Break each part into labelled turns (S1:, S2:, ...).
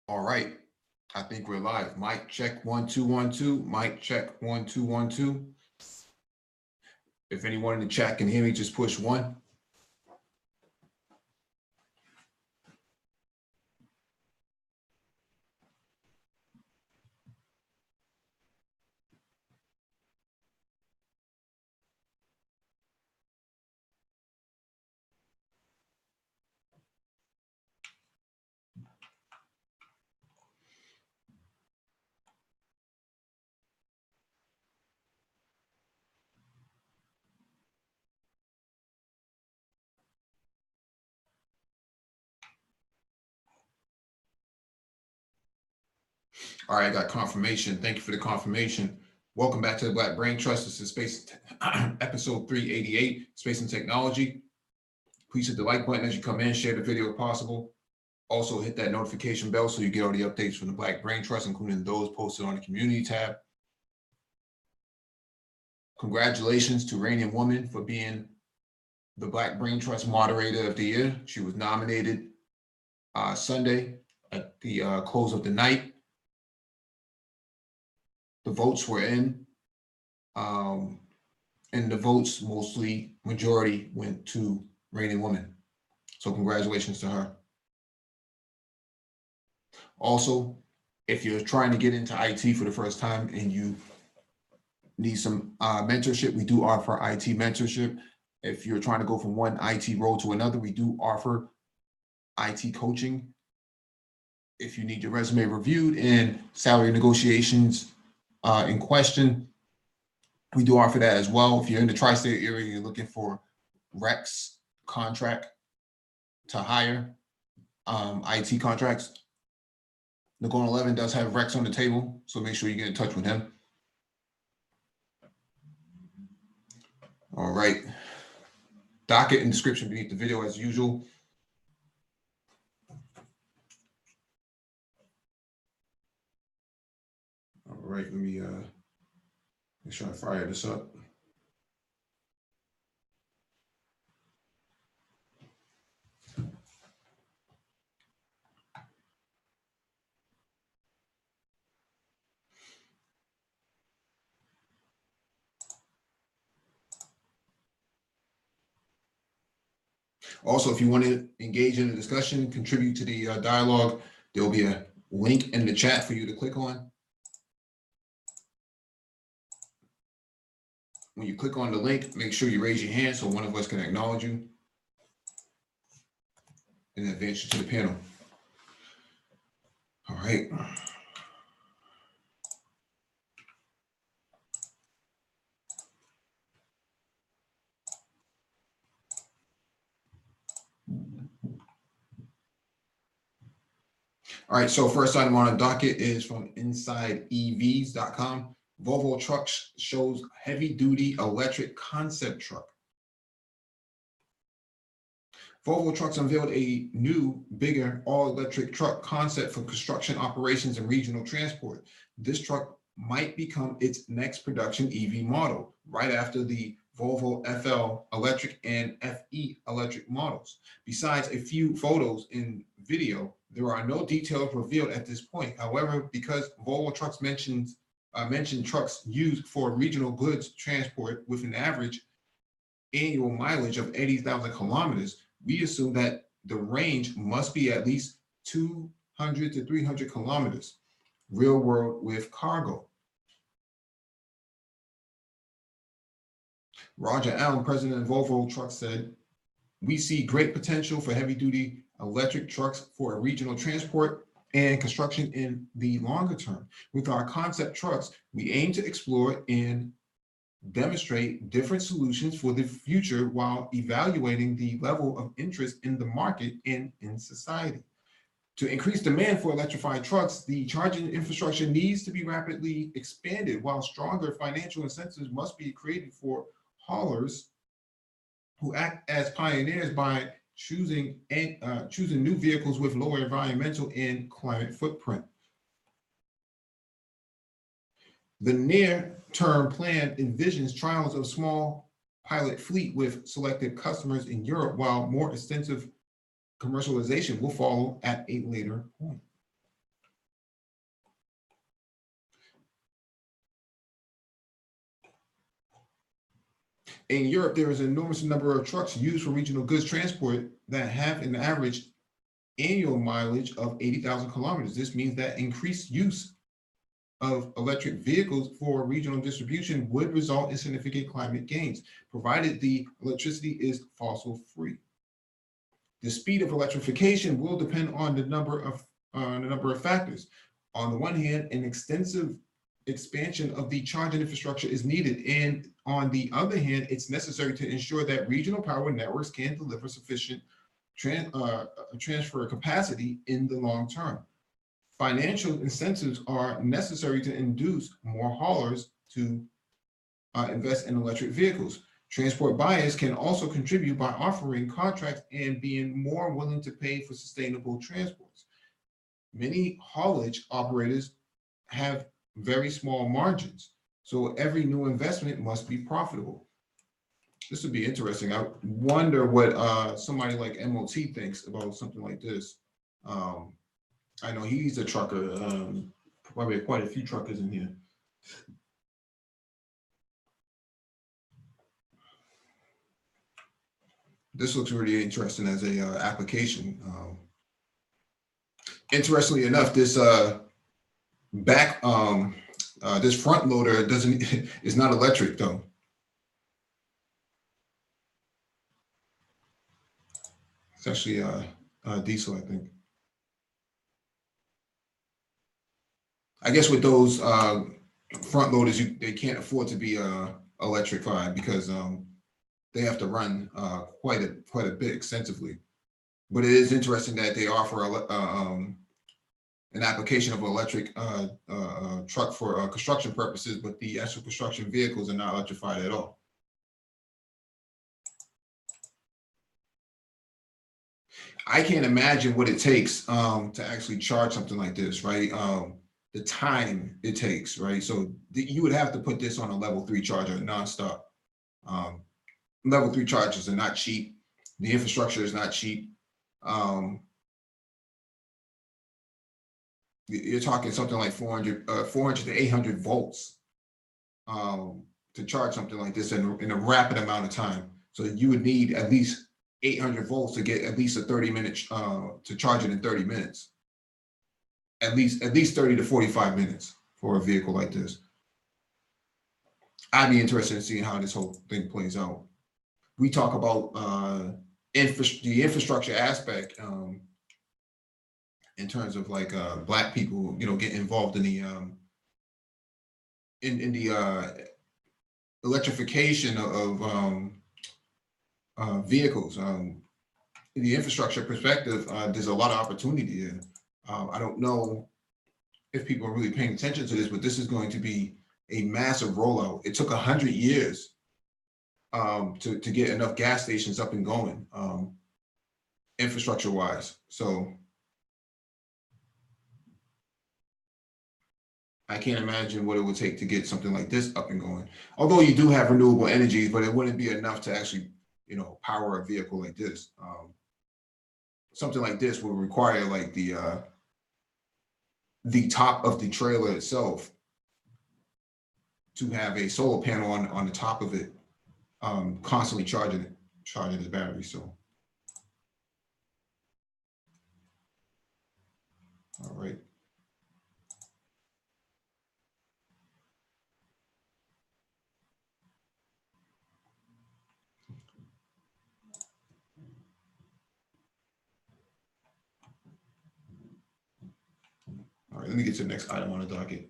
S1: All right. I think we're live. Mic check 1 2 1 2. Mic check 1 2 1 2. If anyone in the chat can hear me, just push one. All right, I got confirmation. Thank you for the confirmation. Welcome back to the Black Brain Trust. This is Space episode 388, Space and Technology. Please hit the like button as you come in, share the video if possible. Also hit that notification bell so you get all the updates from the Black Brain Trust, including those posted on the community tab. Congratulations to Rainian Woman for being the Black Brain Trust Moderator of the Year. She was nominated Sunday at the close of the night. The votes were in, and the votes mostly majority went to Rainian Woman. So congratulations to her. Also, if you're trying to get into IT for the first time and you need some mentorship, we do offer IT mentorship. If you're trying to go from one IT role to another, we do offer IT coaching. If you need your resume reviewed and salary negotiations in question, we do offer that as well. If you're in the tri-state area, you're looking for Rex contract to hire IT contracts, Nagorno 11 does have Rex on the table, so make sure you get in touch with him. All right. Docket and description beneath the video as usual. All right, let me make sure I fire this up. Also, if you want to engage in the discussion, contribute to the dialogue, there'll be a link in the chat for you to click on. When you click on the link, make sure you raise your hand so one of us can acknowledge you and advance you to the panel. All right. All right, so first item on the docket is from InsideEVs.com. Volvo Trucks shows heavy-duty electric concept truck. Volvo Trucks unveiled a new, bigger, all-electric truck concept for construction operations and regional transport. This truck might become its next production EV model, right after the Volvo FL electric and FE electric models. Besides a few photos and video, there are no details revealed at this point. However, because Volvo Trucks mentioned trucks used for regional goods transport with an average annual mileage of 80,000 kilometers, we assume that the range must be at least 200 to 300 kilometers, real world with cargo. Roger Allen, president of Volvo Trucks, said, "We see great potential for heavy-duty electric trucks for regional transport and construction in the longer term. With our concept trucks, we aim to explore and demonstrate different solutions for the future while evaluating the level of interest in the market and in society. To increase demand for electrified trucks, the charging infrastructure needs to be rapidly expanded, while stronger financial incentives must be created for haulers who act as pioneers by choosing new vehicles with lower environmental and climate footprint. The near-term plan envisions trials of small pilot fleet with selected customers in Europe, while more extensive commercialization will follow at a later point." In Europe, there is an enormous number of trucks used for regional goods transport that have an average annual mileage of 80,000 kilometers. This means that increased use of electric vehicles for regional distribution would result in significant climate gains, provided the electricity is fossil free. The speed of electrification will depend on the number of factors. On the one hand, an extensive expansion of the charging infrastructure is needed, and on the other hand, it's necessary to ensure that regional power networks can deliver sufficient transfer capacity in the long term. Financial incentives are necessary to induce more haulers to invest in electric vehicles. Transport buyers can also contribute by offering contracts and being more willing to pay for sustainable transports. Many haulage operators have very small margins, so every new investment must be profitable. This would be interesting. I wonder what somebody like MOT thinks about something like this. I know he's a trucker, probably quite a few truckers in here. This looks really interesting as a application. Interestingly enough, this this front loader is not electric though. It's actually diesel, I think. I guess with those front loaders, they can't afford to be electrified because they have to run quite a bit extensively. But it is interesting that they offer an application of an electric truck for construction purposes, but the actual construction vehicles are not electrified at all. I can't imagine what it takes to actually charge something like this, right? The time it takes, right? So you would have to put this on a level 3 charger nonstop. Level 3 chargers are not cheap. The infrastructure is not cheap. You're talking something like 400 to 800 volts to charge something like this in a rapid amount of time. So you would need at least 800 volts to get at least a 30-minute to charge it in 30 minutes. At least 30 to 45 minutes for a vehicle like this. I'd be interested in seeing how this whole thing plays out. We talk about the infrastructure aspect in terms of like Black people, get involved in the electrification of vehicles. The infrastructure perspective, there's a lot of opportunity there. I don't know if people are really paying attention to this, but this is going to be a massive rollout. It took 100 years to get enough gas stations up and going, infrastructure-wise. So I can't imagine what it would take to get something like this up and going. Although you do have renewable energies, but it wouldn't be enough to actually, power a vehicle like this. Something like this would require like the top of the trailer itself to have a solar panel on the top of it, constantly charging the battery. So, all right. All right, let me get to the next item on the docket.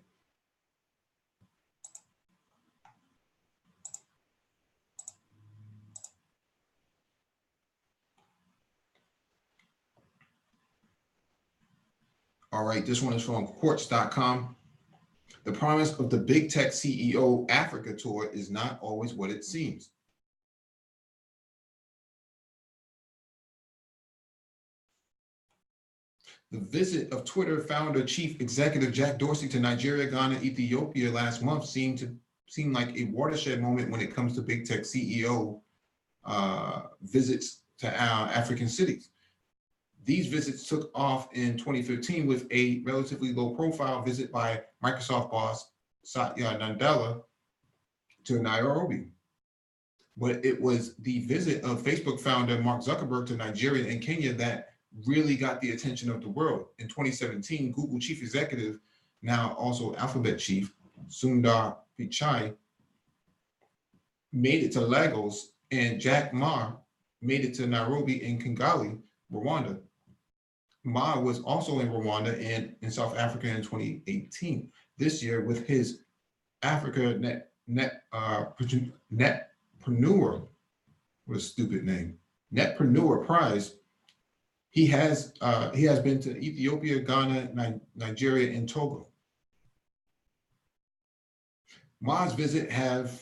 S1: All right, this one is from Quartz.com. The promise of the big tech CEO Africa tour is not always what it seems. The visit of Twitter founder chief executive Jack Dorsey to Nigeria, Ghana, Ethiopia last month seemed like a watershed moment when it comes to big tech CEO visits to African cities. These visits took off in 2015 with a relatively low profile visit by Microsoft boss Satya Nadella to Nairobi. But it was the visit of Facebook founder Mark Zuckerberg to Nigeria and Kenya that really got the attention of the world. In 2017, Google chief executive, now also Alphabet chief, Sundar Pichai, made it to Lagos, and Jack Ma made it to Nairobi and Kigali, Rwanda. Ma was also in Rwanda and in South Africa in 2018. This year, with his Africa Netpreneur, what a stupid name, Netpreneur Prize, he has been to Ethiopia, Ghana, Nigeria, and Togo. Ma's visit have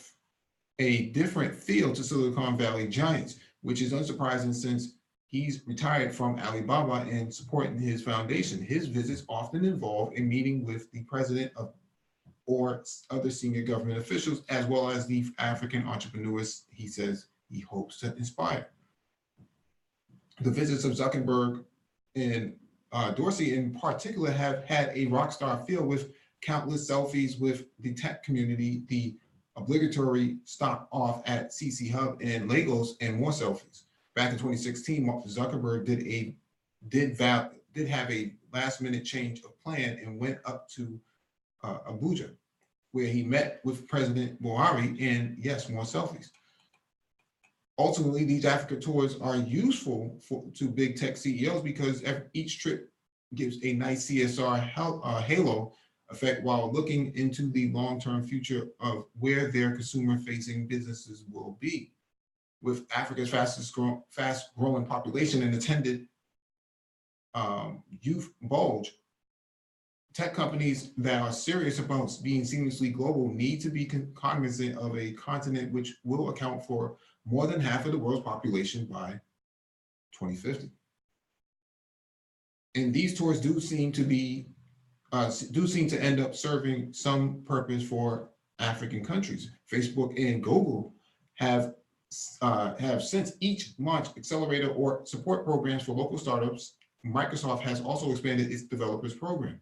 S1: a different feel to Silicon Valley giants, which is unsurprising since he's retired from Alibaba and supporting his foundation. His visits often involve a meeting with the president of or other senior government officials, as well as the African entrepreneurs he says he hopes to inspire. The visits of Zuckerberg and Dorsey in particular have had a rock star feel, with countless selfies with the tech community, the obligatory stop off at CC Hub in Lagos, and more selfies. Back in 2016, Mark Zuckerberg did have a last minute change of plan and went up to Abuja, where he met with President Buhari, and yes, more selfies. Ultimately, these Africa tours are useful to big tech CEOs because each trip gives a nice CSR halo effect while looking into the long-term future of where their consumer-facing businesses will be. With Africa's fast-growing population and attended youth bulge, tech companies that are serious about being seamlessly global need to be cognizant of a continent which will account for more than half of the world's population by 2050. And these tours do seem to end up serving some purpose for African countries. Facebook and Google have since each launched accelerator or support programs for local startups. Microsoft has also expanded its developers program.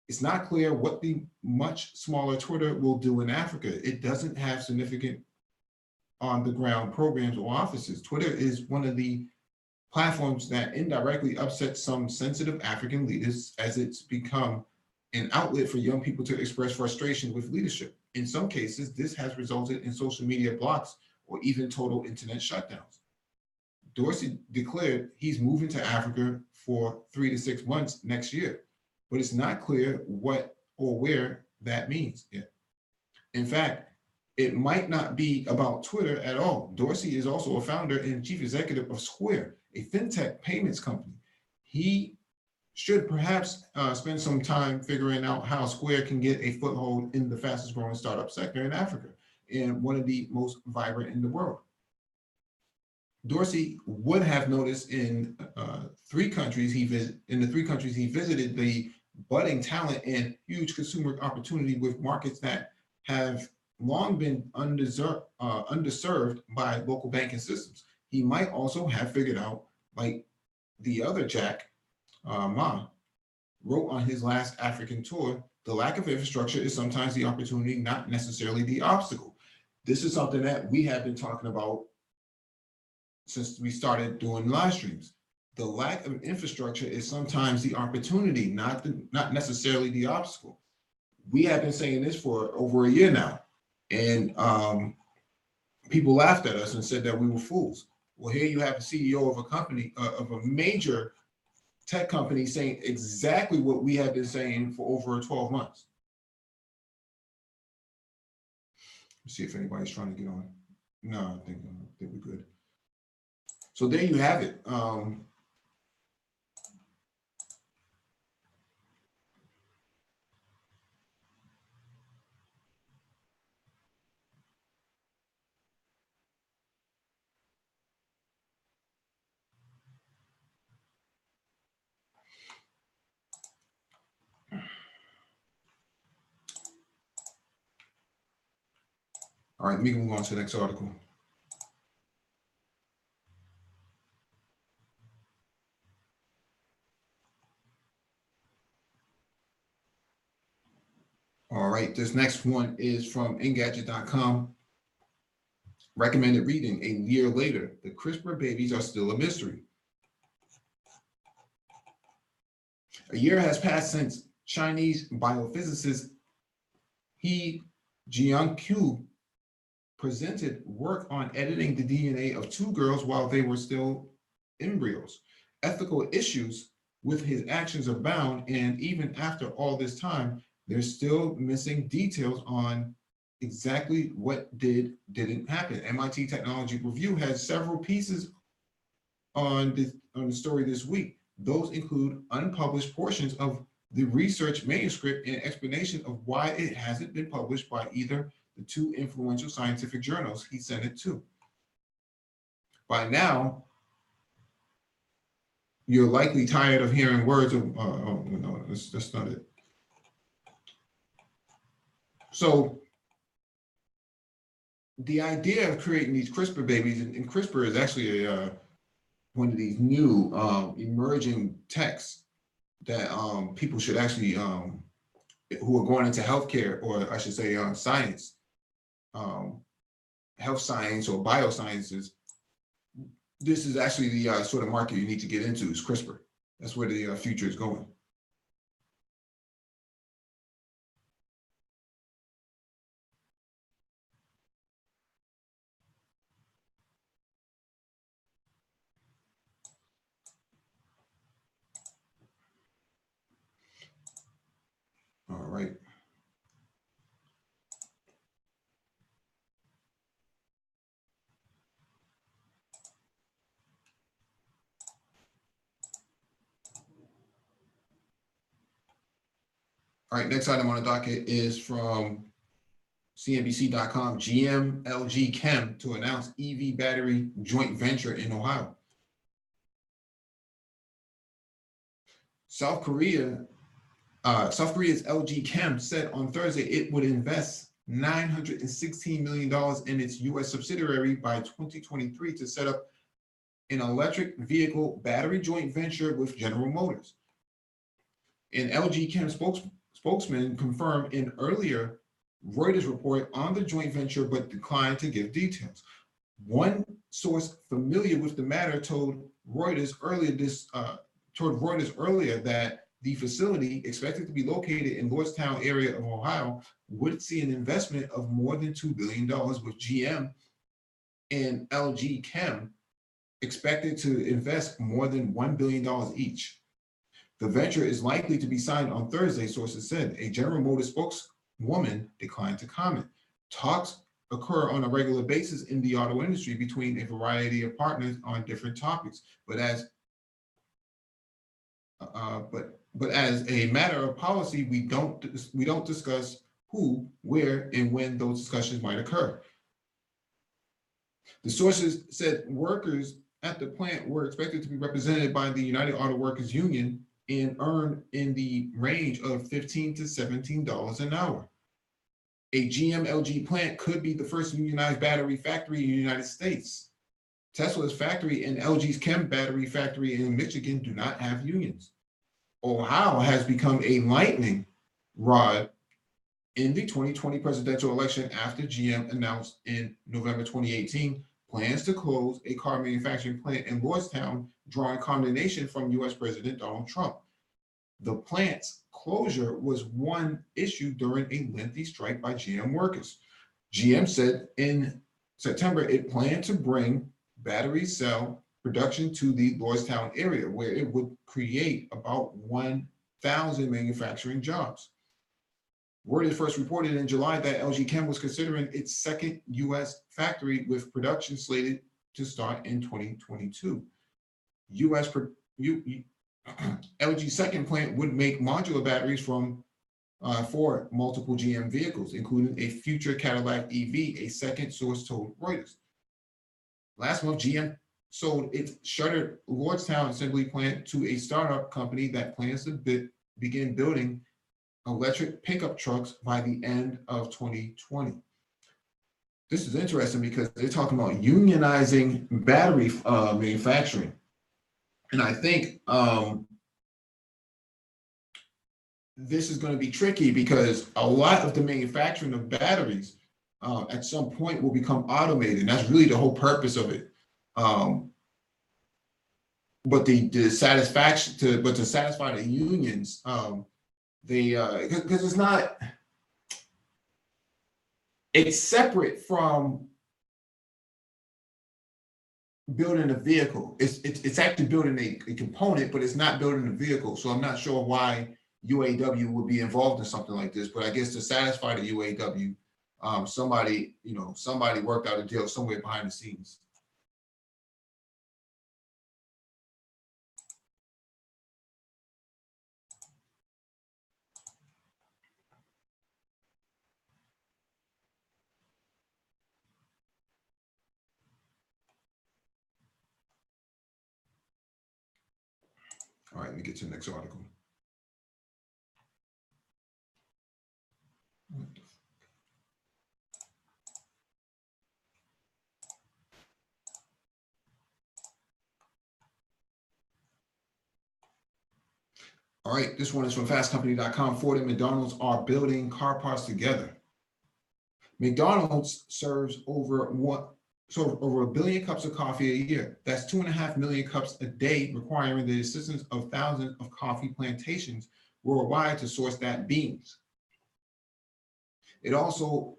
S1: It's not clear what the much smaller Twitter will do in Africa. It doesn't have significant on-the-ground programs or offices. Twitter is one of the platforms that indirectly upsets some sensitive African leaders, as it's become an outlet for young people to express frustration with leadership. In some cases, this has resulted in social media blocks or even total internet shutdowns. Dorsey declared he's moving to Africa for 3 to 6 months next year, but it's not clear what or where that means yet. In fact, it might not be about Twitter at all. Dorsey is also a founder and chief executive of Square, a fintech payments company. He should perhaps spend some time figuring out how Square can get a foothold in the fastest growing startup sector in Africa, and one of the most vibrant in the world. Dorsey would have noticed in the 3 countries he visited, the budding talent and huge consumer opportunity with markets that have long been underserved by local banking systems. He might also have figured out, like the other Jack Ma wrote on his last African tour, the lack of infrastructure is sometimes the opportunity, not necessarily the obstacle. This is something that we have been talking about since we started doing live streams. The lack of infrastructure is sometimes the opportunity, not necessarily the obstacle. We have been saying this for over a year now, and people laughed at us and said that we were fools. Well, here you have a CEO of a company, of a major tech company, saying exactly what we have been saying for over 12 months. Let's see if anybody's trying to get on. No, I think we're good. So there you have it. All right, let me move on to the next article. All right, this next one is from Engadget.com. Recommended reading: a year later, the CRISPR babies are still a mystery. A year has passed since Chinese biophysicist He Jiankui presented work on editing the DNA of two girls while they were still embryos. Ethical issues with his actions abound, and even after all this time, there's still missing details on exactly what didn't happen. MIT Technology Review has several pieces on the story this week. Those include unpublished portions of the research manuscript and explanation of why it hasn't been published by either the two influential scientific journals he sent it to. By now, you're likely tired of hearing words of, oh, no, that's not it. So the idea of creating these CRISPR babies, and CRISPR is actually one of these new emerging techs that people should actually, who are going into healthcare, or I should say science, health science or biosciences, this is actually the sort of market you need to get into, is CRISPR. That's where the future is going. All right. All right, next item on the docket is from CNBC.com. GM LG Chem to announce EV battery joint venture in Ohio. South Korea's LG Chem said on Thursday it would invest $916 million in its U.S. subsidiary by 2023 to set up an electric vehicle battery joint venture with General Motors. An LG Chem spokesman confirmed in earlier Reuters report on the joint venture, but declined to give details. One source familiar with the matter told Reuters earlier that the facility, expected to be located in Lordstown area of Ohio, would see an investment of more than $2 billion, with GM and LG Chem expected to invest more than $1 billion each. The venture is likely to be signed on Thursday, sources said. A General Motors spokeswoman declined to comment. Talks occur on a regular basis in the auto industry between a variety of partners on different topics, but as a matter of policy, we don't discuss who, where, and when those discussions might occur. The sources said workers at the plant were expected to be represented by the United Auto Workers Union and earn in the range of $15 to $17 an hour. A GM LG plant could be the first unionized battery factory in the United States. Tesla's factory and LG's Chem battery factory in Michigan do not have unions. Ohio has become a lightning rod in the 2020 presidential election after GM announced in November 2018 plans to close a car manufacturing plant in Lordstown, drawing condemnation from U.S. President Donald Trump. The plant's closure was one issue during a lengthy strike by GM workers. GM said in September it planned to bring battery cell production to the Lordstown area, where it would create about 1,000 manufacturing jobs. Reuters first reported in July that LG Chem was considering its second U.S. factory, with production slated to start in 2022. LG's second plant would make modular batteries for multiple GM vehicles, including a future Cadillac EV, a second source told Reuters. Last month, GM sold its shuttered Lordstown assembly plant to a startup company that plans to begin building electric pickup trucks by the end of 2020. This is interesting because they're talking about unionizing battery manufacturing. And I think this is going to be tricky because a lot of the manufacturing of batteries at some point will become automated. And that's really the whole purpose of it. But the satisfaction to satisfy the unions, because it's separate from building a vehicle. It's actually building a component, but it's not building a vehicle. So I'm not sure why UAW would be involved in something like this. But I guess to satisfy the UAW, somebody worked out a deal somewhere behind the scenes. All right, let me get to the next article. All right, this one is from fastcompany.com. Ford and McDonald's are building car parts together. McDonald's serves over 1 billion cups of coffee a year. That's 2.5 million cups a day, requiring the assistance of thousands of coffee plantations worldwide to source that beans. It also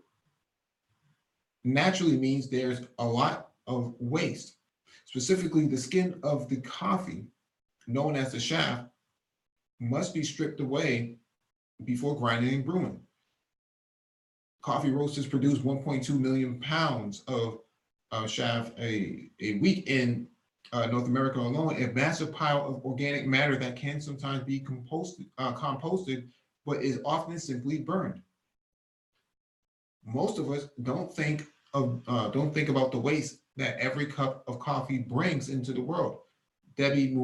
S1: naturally means there's a lot of waste. Specifically, the skin of the coffee, known as the shaft, must be stripped away before grinding and brewing. Coffee roasters produce 1.2 million pounds of shaft a week in North America alone, a massive pile of organic matter that can sometimes be composted, but is often simply burned. Most of us don't think about the waste that every cup of coffee brings into the world. Debbie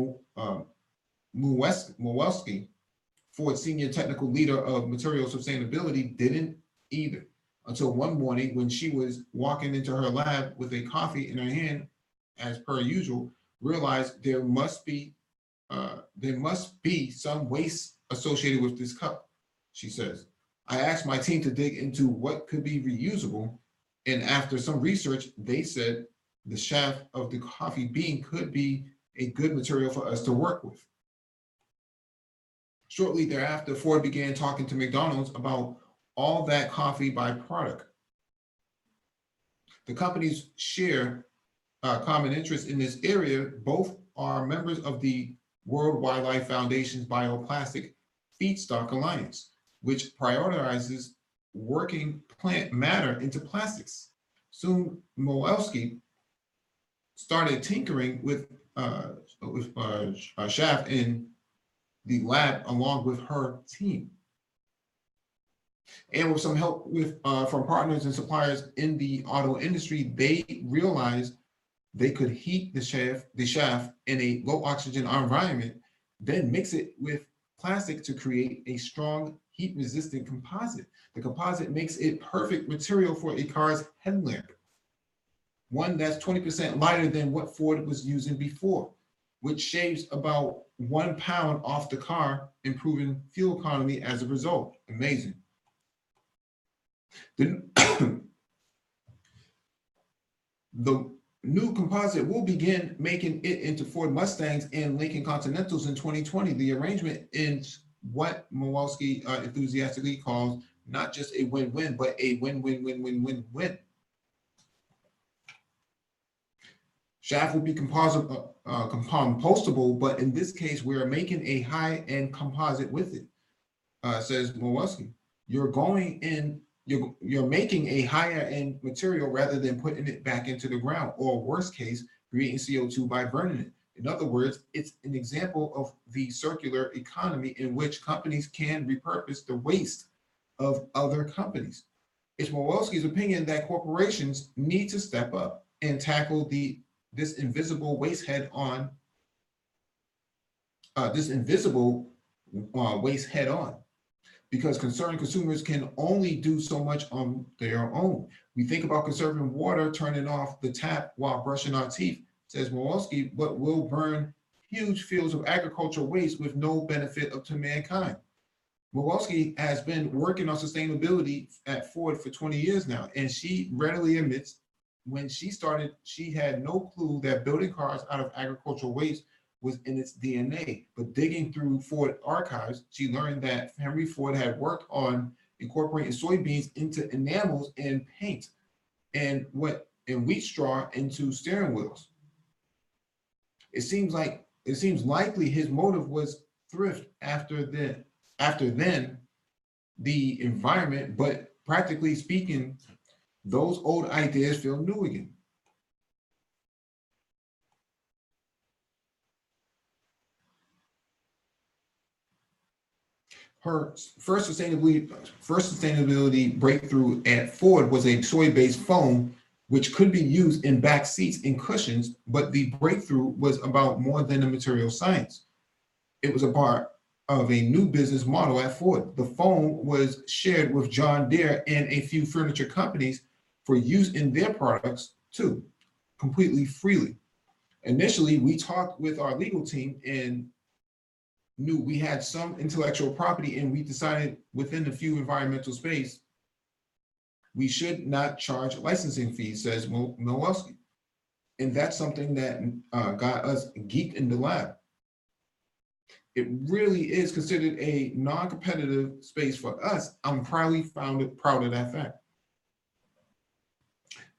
S1: Muwelski, Ford's senior technical leader of material sustainability, didn't either, until one morning when she was walking into her lab with a coffee in her hand, as per usual, realized there must be some waste associated with this cup. She says, I asked my team to dig into what could be reusable, and after some research, they said the shaft of the coffee bean could be a good material for us to work with. Shortly thereafter, Ford began talking to McDonald's about all that coffee byproduct. The companies share common interest in this area. Both are members of the World Wildlife Foundation's Bioplastic Feedstock Alliance, which prioritizes working plant matter into plastics. Soon, Muwelski started tinkering with shaft in the lab along with her team. And with some help from partners and suppliers in the auto industry, they realized they could heat the shaft in a low oxygen environment, then mix it with plastic to create a strong heat resistant composite. The composite makes it perfect material for a car's headlamp, one that's 20% lighter than what Ford was using before, which shaves about 1 pound off the car, improving fuel economy as a result. Amazing. The new composite will begin making it into Ford Mustangs and Lincoln Continentals in 2020. The arrangement is what Muwelski enthusiastically calls not just a win-win, but a win-win-win-win-win-win. Shaft will be compostable, but in this case, we're making a high-end composite with it, says Muwelski. You're making a higher-end material rather than putting it back into the ground, or worst case, creating CO2 by burning it. In other words, it's an example of the circular economy in which companies can repurpose the waste of other companies. It's Muwelski's opinion that corporations need to step up and tackle this invisible waste head on. Because concerned consumers can only do so much on their own. We think about conserving water, turning off the tap while brushing our teeth, says Muwelski, but will burn huge fields of agricultural waste with no benefit to mankind. Milwaukee has been working on sustainability at Ford for 20 years now, and she readily admits when she started, she had no clue that building cars out of agricultural waste was in its DNA. But digging through Ford archives, she learned that Henry Ford had worked on incorporating soybeans into enamels and paint, and wheat straw into steering wheels. It seems likely his motive was thrift after then the environment, but practically speaking, those old ideas feel new again. Her first sustainability breakthrough at Ford was a soy-based foam, which could be used in back seats and cushions, but the breakthrough was about more than a material science. It was a part of a new business model at Ford. The foam was shared with John Deere and a few furniture companies for use in their products too, completely freely. Initially, we talked with our legal team and knew we had some intellectual property, and we decided within a few environmental space, we should not charge licensing fees, says Milwaukee. And that's something that got us geeked in the lab. It really is considered a non-competitive space for us. I'm proud of that fact.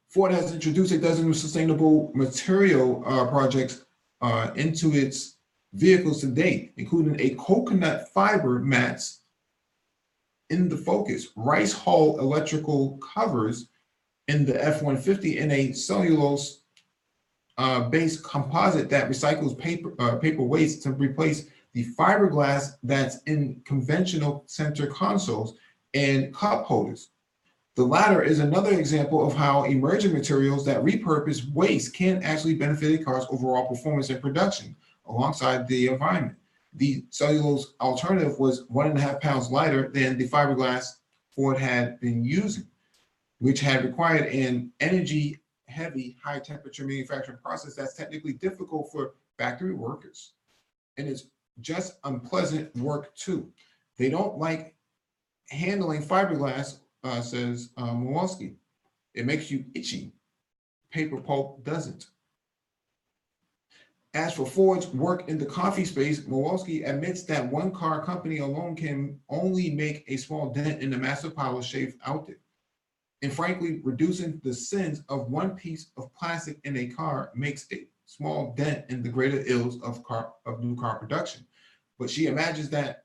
S1: Ford has introduced a dozen sustainable material projects into its vehicles to date, including a coconut fiber mats in the Focus, rice hull electrical covers in the F-150, and a cellulose based composite that recycles paper waste to replace the fiberglass that's in conventional center consoles and cup holders. The latter is another example of how emerging materials that repurpose waste can actually benefit a car's overall performance and production alongside the environment. The cellulose alternative was 1.5 pounds lighter than the fiberglass Ford had been using, which had required an energy-heavy, high-temperature manufacturing process that's technically difficult for factory workers. And it's just unpleasant work too. They don't like handling fiberglass, says Milwaukee. It makes you itchy. Paper pulp doesn't. As for Ford's work in the coffee space, Milwaukee admits that one car company alone can only make a small dent in the massive pile of shapes out there. And frankly, reducing the sins of one piece of plastic in a car makes a small dent in the greater ills of new car production. But she imagines that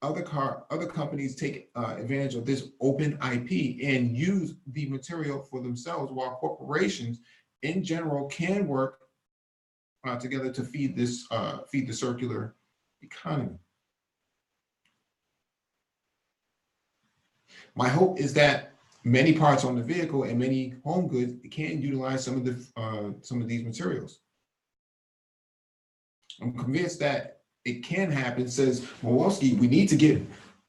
S1: other companies take advantage of this open IP and use the material for themselves, while corporations in general can work together to feed the circular economy. My hope is that many parts on the vehicle and many home goods can utilize some of these materials. I'm convinced that it can happen, says Milwaukee. We need to get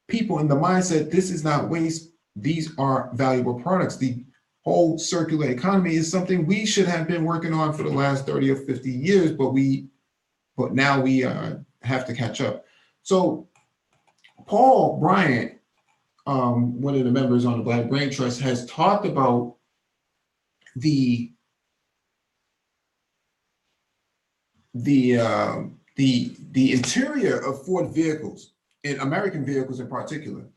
S1: people in the mindset this is not waste, these are valuable products. The whole circular economy is something we should have been working on for the last 30 or 50 years, but now we have to catch up. So Paul Bryant, one of the members on the Black Brain Trust, has talked about the interior of Ford vehicles, in American vehicles in particular,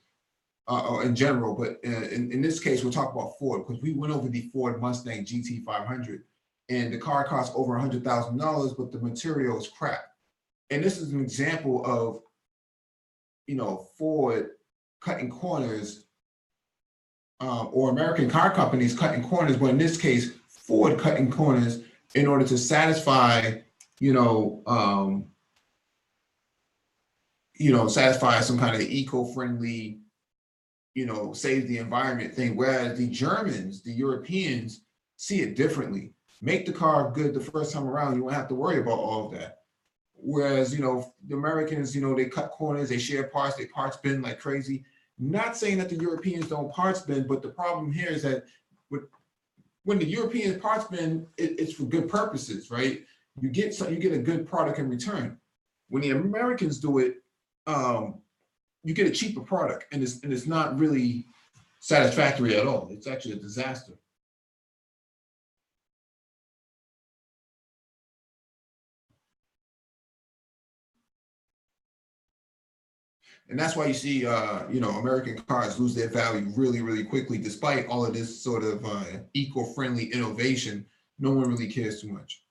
S1: or in general, but in this case, we'll talk about Ford because we went over the Ford Mustang GT500, and the car costs over $100,000, but the material is crap. And this is an example of, Ford cutting corners, or American car companies cutting corners, but in this case, Ford cutting corners in order to satisfy, satisfy some kind of eco-friendly, save the environment thing. Whereas the Germans, the Europeans, see it differently. Make the car good the first time around, you won't have to worry about all of that. Whereas, the Americans, they cut corners, they share parts, they parts bin like crazy. Not saying that the Europeans don't parts bin, but the problem here is that when the European parts bin, it's for good purposes, right? You get a good product in return. When the Americans do it, you get a cheaper product, and it's not really satisfactory at all. It's actually a disaster. And that's why you see, American cars lose their value really, really quickly, despite all of this sort of eco-friendly innovation. No one really cares too much.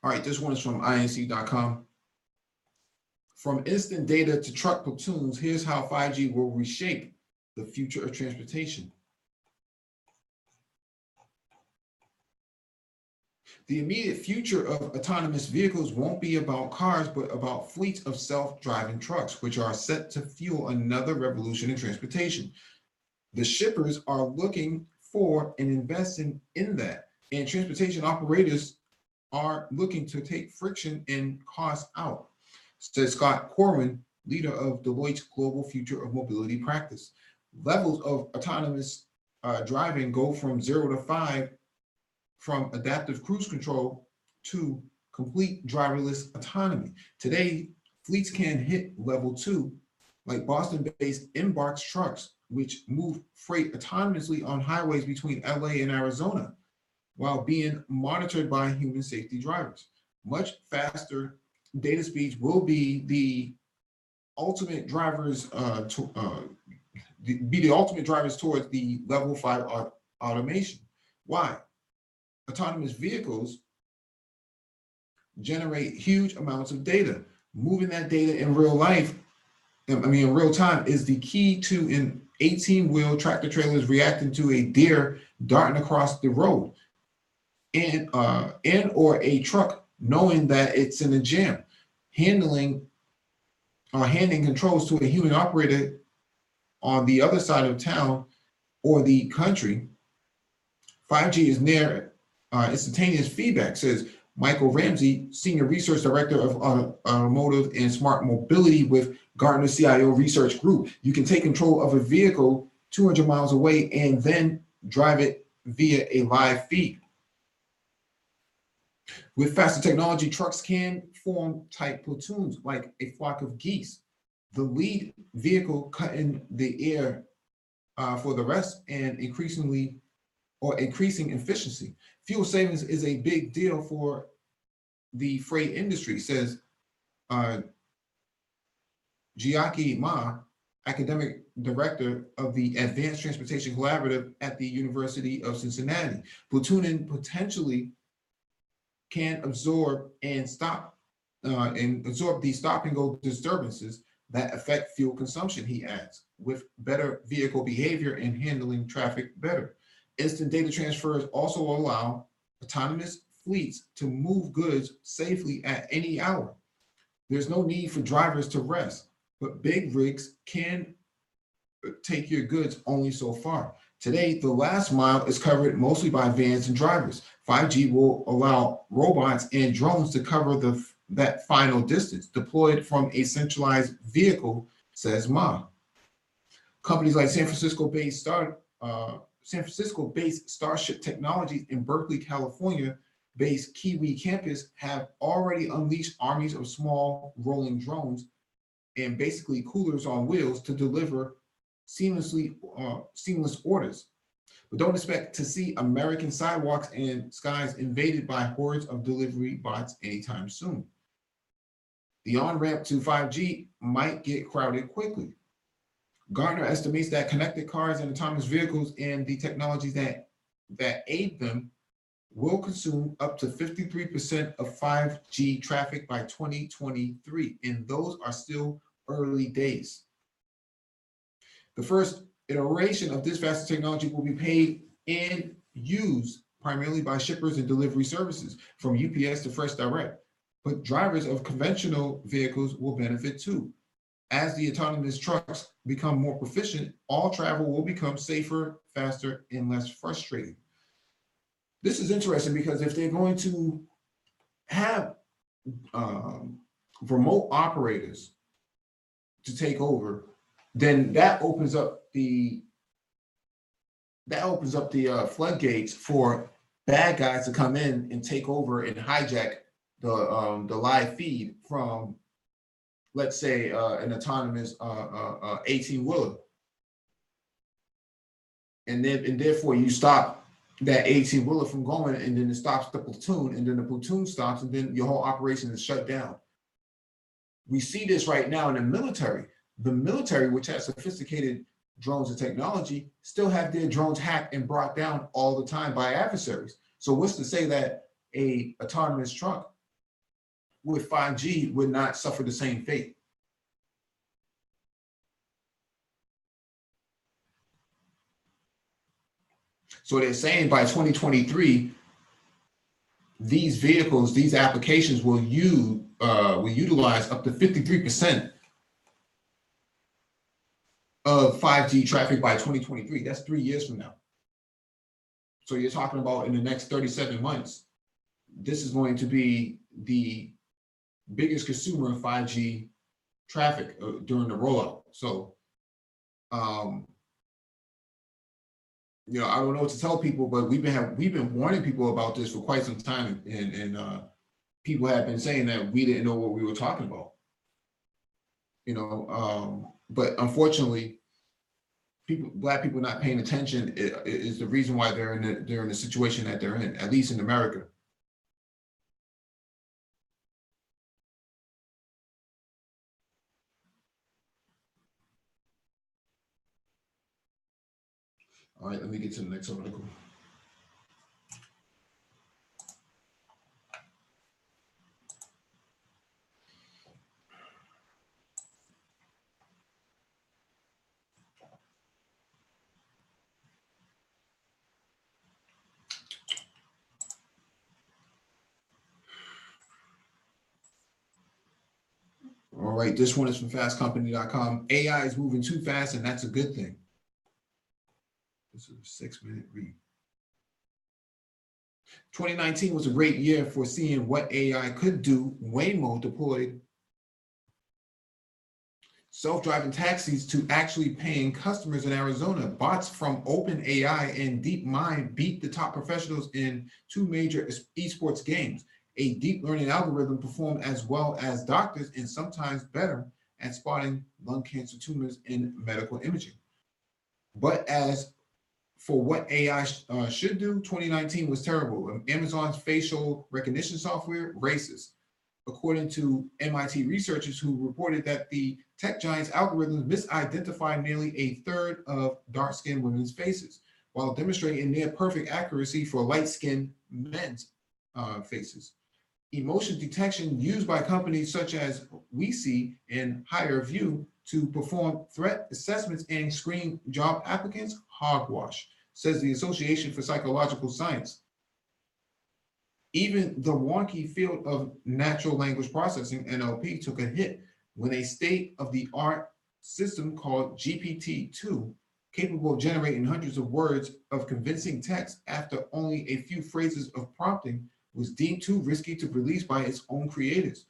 S1: All right, this one is from inc.com. From instant data to truck platoons, here's how 5G will reshape the future of transportation. The immediate future of autonomous vehicles won't be about cars, but about fleets of self-driving trucks, which are set to fuel another revolution in transportation. The shippers are looking for and investing in that, and transportation operators are looking to take friction and cost out, says Scott Corwin, leader of Deloitte's Global Future of Mobility practice. Levels of autonomous driving go from 0 to 5, from adaptive cruise control to complete driverless autonomy. Today, fleets can hit level 2, like Boston-based Embark's trucks, which move freight autonomously on highways between LA and Arizona, while being monitored by human safety drivers. Much faster data speeds will be the ultimate drivers towards the level 5 automation. Why? Autonomous vehicles generate huge amounts of data. Moving that data in real life, in real time, is the key to an 18-wheel tractor trailers reacting to a deer darting across the road, and or a truck knowing that it's in a jam, handing controls to a human operator on the other side of town or the country. 5G is near instantaneous feedback, says Michael Ramsey, Senior Research Director of Automotive and Smart Mobility with Gartner CIO Research Group. You can take control of a vehicle 200 miles away and then drive it via a live feed. With faster technology, trucks can form tight platoons like a flock of geese. The lead vehicle cutting the air for the rest, and increasing efficiency. Fuel savings is a big deal for the freight industry, says Jiaki Ma, academic director of the Advanced Transportation Collaborative at the University of Cincinnati. Platooning potentially can absorb the stop and go disturbances that affect fuel consumption, he adds, with better vehicle behavior and handling traffic better. Instant data transfers also allow autonomous fleets to move goods safely at any hour. There's no need for drivers to rest, but big rigs can take your goods only so far. Today, the last mile is covered mostly by vans and drivers. 5G will allow robots and drones to cover that final distance, deployed from a centralized vehicle, says Ma. Companies like San Francisco-based Starship Technologies in Berkeley, California-based Kiwi campus have already unleashed armies of small rolling drones and basically coolers on wheels to deliver seamless orders. But don't expect to see American sidewalks and skies invaded by hordes of delivery bots anytime soon. The on-ramp to 5G might get crowded quickly. Gartner estimates that connected cars and autonomous vehicles and the technologies that aid them will consume up to 53% of 5G traffic by 2023, and those are still early days. The first iteration of this faster technology will be paid and used primarily by shippers and delivery services, from UPS to Fresh Direct. But drivers of conventional vehicles will benefit too. As the autonomous trucks become more proficient, all travel will become safer, faster, and less frustrating. This is interesting because if they're going to have remote operators to take over, then that opens up the floodgates for bad guys to come in and take over and hijack the live feed from, let's say, an autonomous 18-wheeler, and therefore you stop that 18-wheeler from going, and then it stops the platoon, and then the platoon stops, and then your whole operation is shut down. We see this right now in the military. The military, which has sophisticated drones and technology, still have their drones hacked and brought down all the time by adversaries. So what's to say that a autonomous truck with 5G would not suffer the same fate? So they're saying by 2023, these vehicles, these applications will utilize up to 53% of 5G traffic by 2023. That's 3 years from now. So you're talking about in the next 37 months, this is going to be the biggest consumer of 5G traffic during the rollout. So, you know, I don't know what to tell people, but we've been warning people about this for quite some time, and people have been saying that we didn't know what we were talking about. You know, but unfortunately, black people not paying attention is the reason why they're in the situation that they're in, at least in America. All right, let me get to the next article. All right, this one is from fastcompany.com. AI is moving too fast, and that's a good thing. This is a 6-minute read. 2019 was a great year for seeing what AI could do. Waymo deployed self-driving taxis to actually paying customers in Arizona. Bots from OpenAI and DeepMind beat the top professionals in 2 major esports games. A deep learning algorithm performed as well as doctors and sometimes better at spotting lung cancer tumors in medical imaging. But as for what AI should do, 2019 was terrible. Amazon's facial recognition software, racist, according to MIT researchers who reported that the tech giant's algorithms misidentified nearly a third of dark-skinned women's faces, while demonstrating near perfect accuracy for light-skinned men's faces. Emotion detection used by companies such as WeSee and HireVue to perform threat assessments and screen job applicants, hogwash, says the Association for Psychological Science. Even the wonky field of natural language processing, NLP, took a hit when a state-of-the-art system called GPT-2, capable of generating hundreds of words of convincing text after only a few phrases of prompting, was deemed too risky to release by its own creators.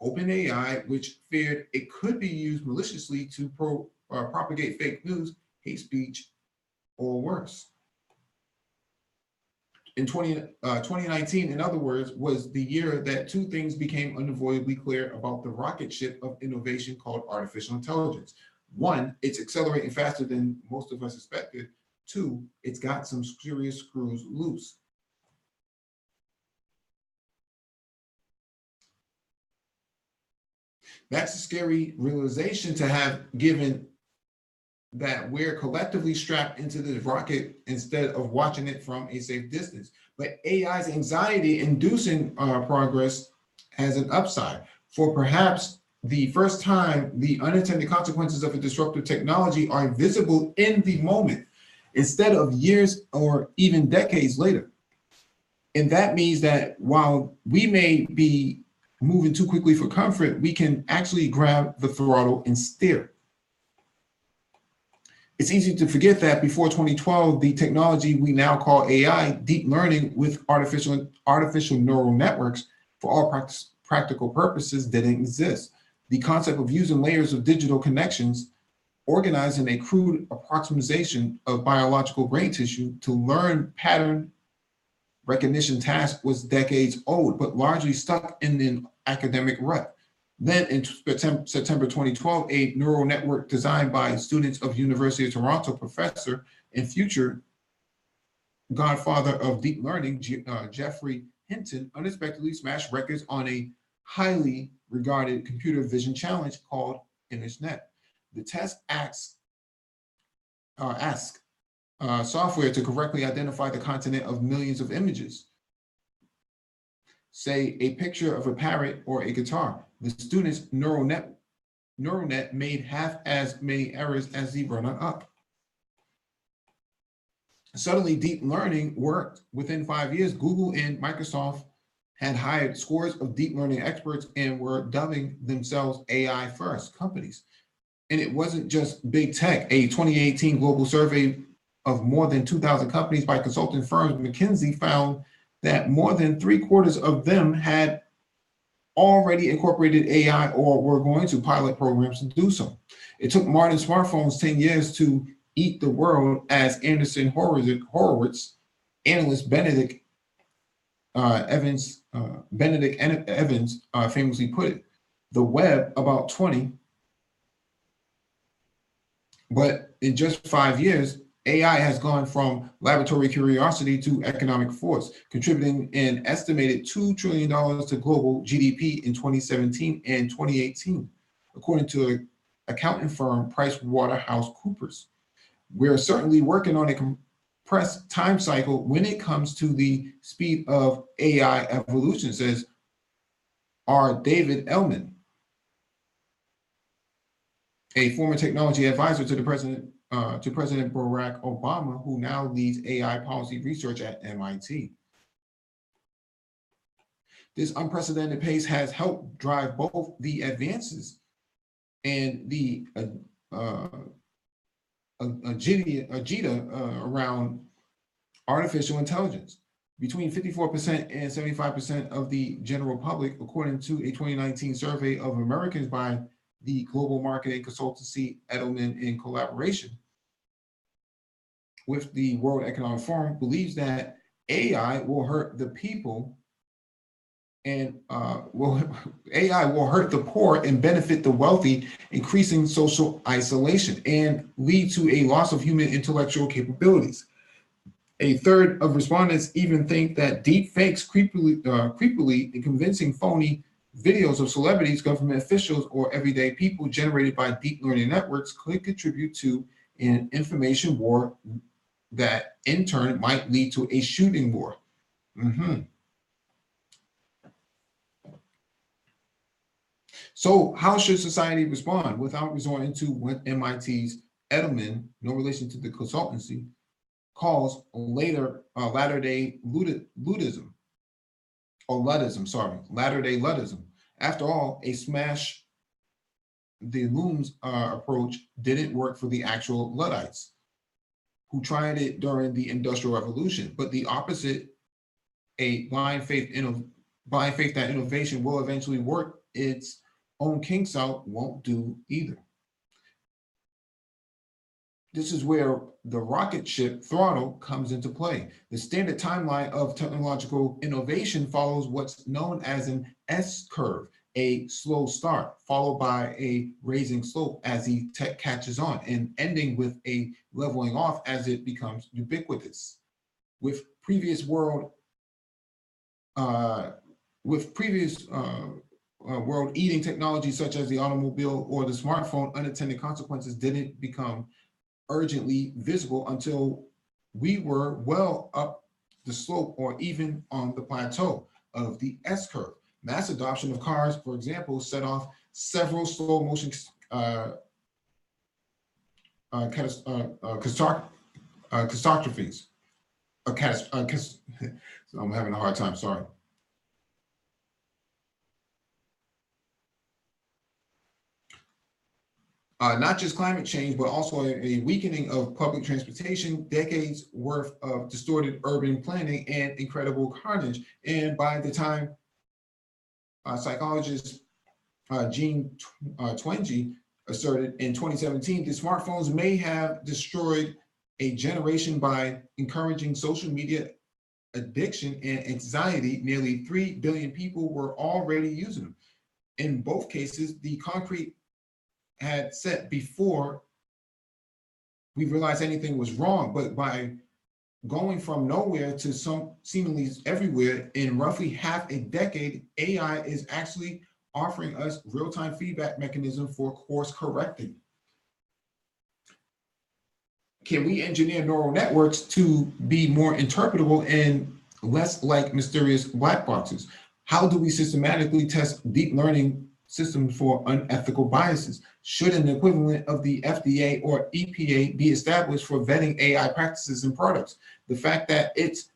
S1: OpenAI, which feared it could be used maliciously to propagate fake news, hate speech, or worse. In 2019, in other words, was the year that 2 things became unavoidably clear about the rocket ship of innovation called artificial intelligence. 1, it's accelerating faster than most of us expected. 2, it's got some serious screws loose. That's a scary realization to have, given that we're collectively strapped into this rocket instead of watching it from a safe distance. But AI's anxiety-inducing progress has an upside. For perhaps the first time, the unintended consequences of a disruptive technology are visible in the moment, instead of years or even decades later. And that means that while we may be moving too quickly for comfort, we can actually grab the throttle and steer. It's easy to forget that before 2012, the technology we now call AI, deep learning with artificial neural networks for all practical purposes, didn't exist. The concept of using layers of digital connections organizing a crude approximation of biological brain tissue to learn pattern recognition task was decades old, but largely stuck in an academic rut. Then in September 2012, a neural network designed by students of University of Toronto professor and future godfather of deep learning, Jeffrey Hinton, unexpectedly smashed records on a highly regarded computer vision challenge called ImageNet. The test asks software to correctly identify the content of millions of images. Say a picture of a parrot or a guitar. The student's neural net made half as many errors as the runner-up. Suddenly, deep learning worked. Within 5 years, Google and Microsoft had hired scores of deep learning experts and were dubbing themselves AI first companies. And it wasn't just big tech. A 2018 global survey of more than 2,000 companies by consulting firms McKinsey found that more than 3/4 of them had already incorporated AI or were going to pilot programs to do so. It took modern smartphones 10 years to eat the world, as Anderson Horowitz analyst Benedict Evans famously put it. The web about 20, but in just 5 years, AI has gone from laboratory curiosity to economic force, contributing an estimated $2 trillion to global GDP in 2017 and 2018, according to accounting firm PricewaterhouseCoopers. We're certainly working on a compressed time cycle when it comes to the speed of AI evolution, says R. David Ellman, a former technology advisor to President Barack Obama, who now leads AI policy research at MIT. This unprecedented pace has helped drive both the advances and the agita around artificial intelligence. Between 54% and 75% of the general public, according to a 2019 survey of Americans by the global marketing consultancy Edelman in collaboration with the World Economic Forum, believes that AI will hurt the people and AI will hurt the poor and benefit the wealthy, increasing social isolation and lead to a loss of human intellectual capabilities. A third of respondents even think that deep fakes creepily and convincing phony videos of celebrities, government officials, or everyday people generated by deep learning networks could contribute to an information war that in turn might lead to a shooting war. So how should society respond without resorting to what MIT's Edelman, no relation to the consultancy, calls latter-day Luddism, latter-day Luddism. After all, a smash the looms approach didn't work for the actual Luddites who tried it during the Industrial Revolution, but the opposite, a blind faith that innovation will eventually work its own kinks out, won't do either. This is where the rocket ship throttle comes into play. The standard timeline of technological innovation follows what's known as an S-curve, a slow start, followed by a raising slope as the tech catches on, and ending with a leveling off as it becomes ubiquitous. With previous world-eating technologies such as the automobile or the smartphone, unintended consequences didn't become urgently visible until we were well up the slope or even on the plateau of the S-curve. Mass adoption of cars, for example, set off several slow motion catastrophes. I'm having a hard time, sorry. not just climate change, but also a weakening of public transportation, decades worth of distorted urban planning, and incredible carnage. And by the time psychologist Gene Twenge asserted in 2017, the smartphones may have destroyed a generation by encouraging social media addiction and anxiety. Nearly 3 billion people were already using them. In both cases, the concrete had set before we realized anything was wrong, but by going from nowhere to some seemingly everywhere in roughly half a decade, AI is actually offering us real-time feedback mechanism for course correcting. Can we engineer neural networks to be more interpretable and less like mysterious black boxes? How do we systematically test deep learning systems for unethical biases? Should an equivalent of the FDA or EPA be established for vetting AI practices and products? The fact that it's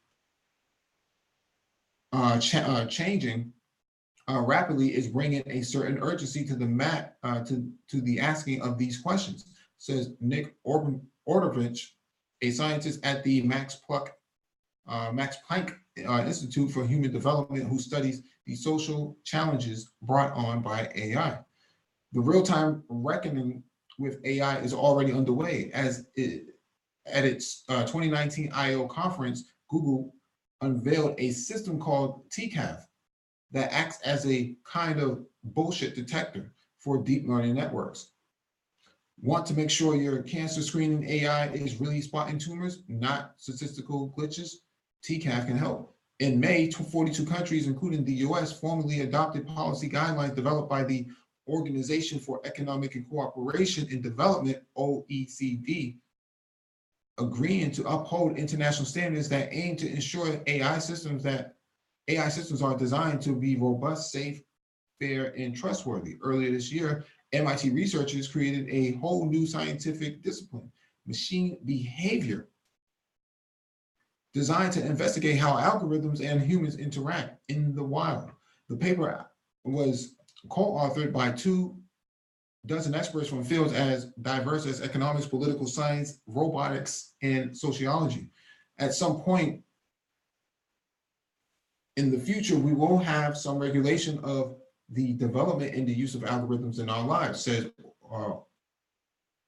S1: changing rapidly is bringing a certain urgency to the asking of these questions, says Nick Ordovich, a scientist at the Max Planck Institute for Human Development, who studies the social challenges brought on by AI. The real-time reckoning with AI is already underway. At its 2019 I/O conference, Google unveiled a system called TCAF that acts as a kind of bullshit detector for deep learning networks. Want to make sure your cancer screening AI is really spotting tumors, not statistical glitches? TCAF can help. In May, 42 countries, including the US, formally adopted policy guidelines developed by the Organization for Economic and Cooperation in Development, OECD, agreeing to uphold international standards that aim to ensure AI systems are designed to be robust, safe, fair, and trustworthy. Earlier this year, MIT researchers created a whole new scientific discipline, machine behavior, designed to investigate how algorithms and humans interact in the wild. The paper was co-authored by 24 experts from fields as diverse as economics, political science, robotics, and sociology. At some point in the future, we will have some regulation of the development and the use of algorithms in our lives, says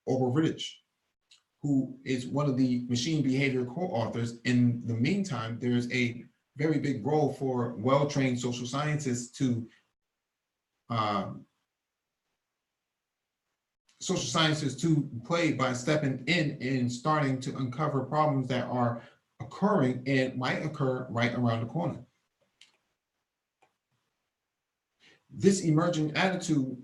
S1: Ordovich, who is one of the machine behavior co-authors. In the meantime, there is a very big role for well-trained social scientists to play by stepping in and starting to uncover problems that are occurring and might occur right around the corner. This emerging attitude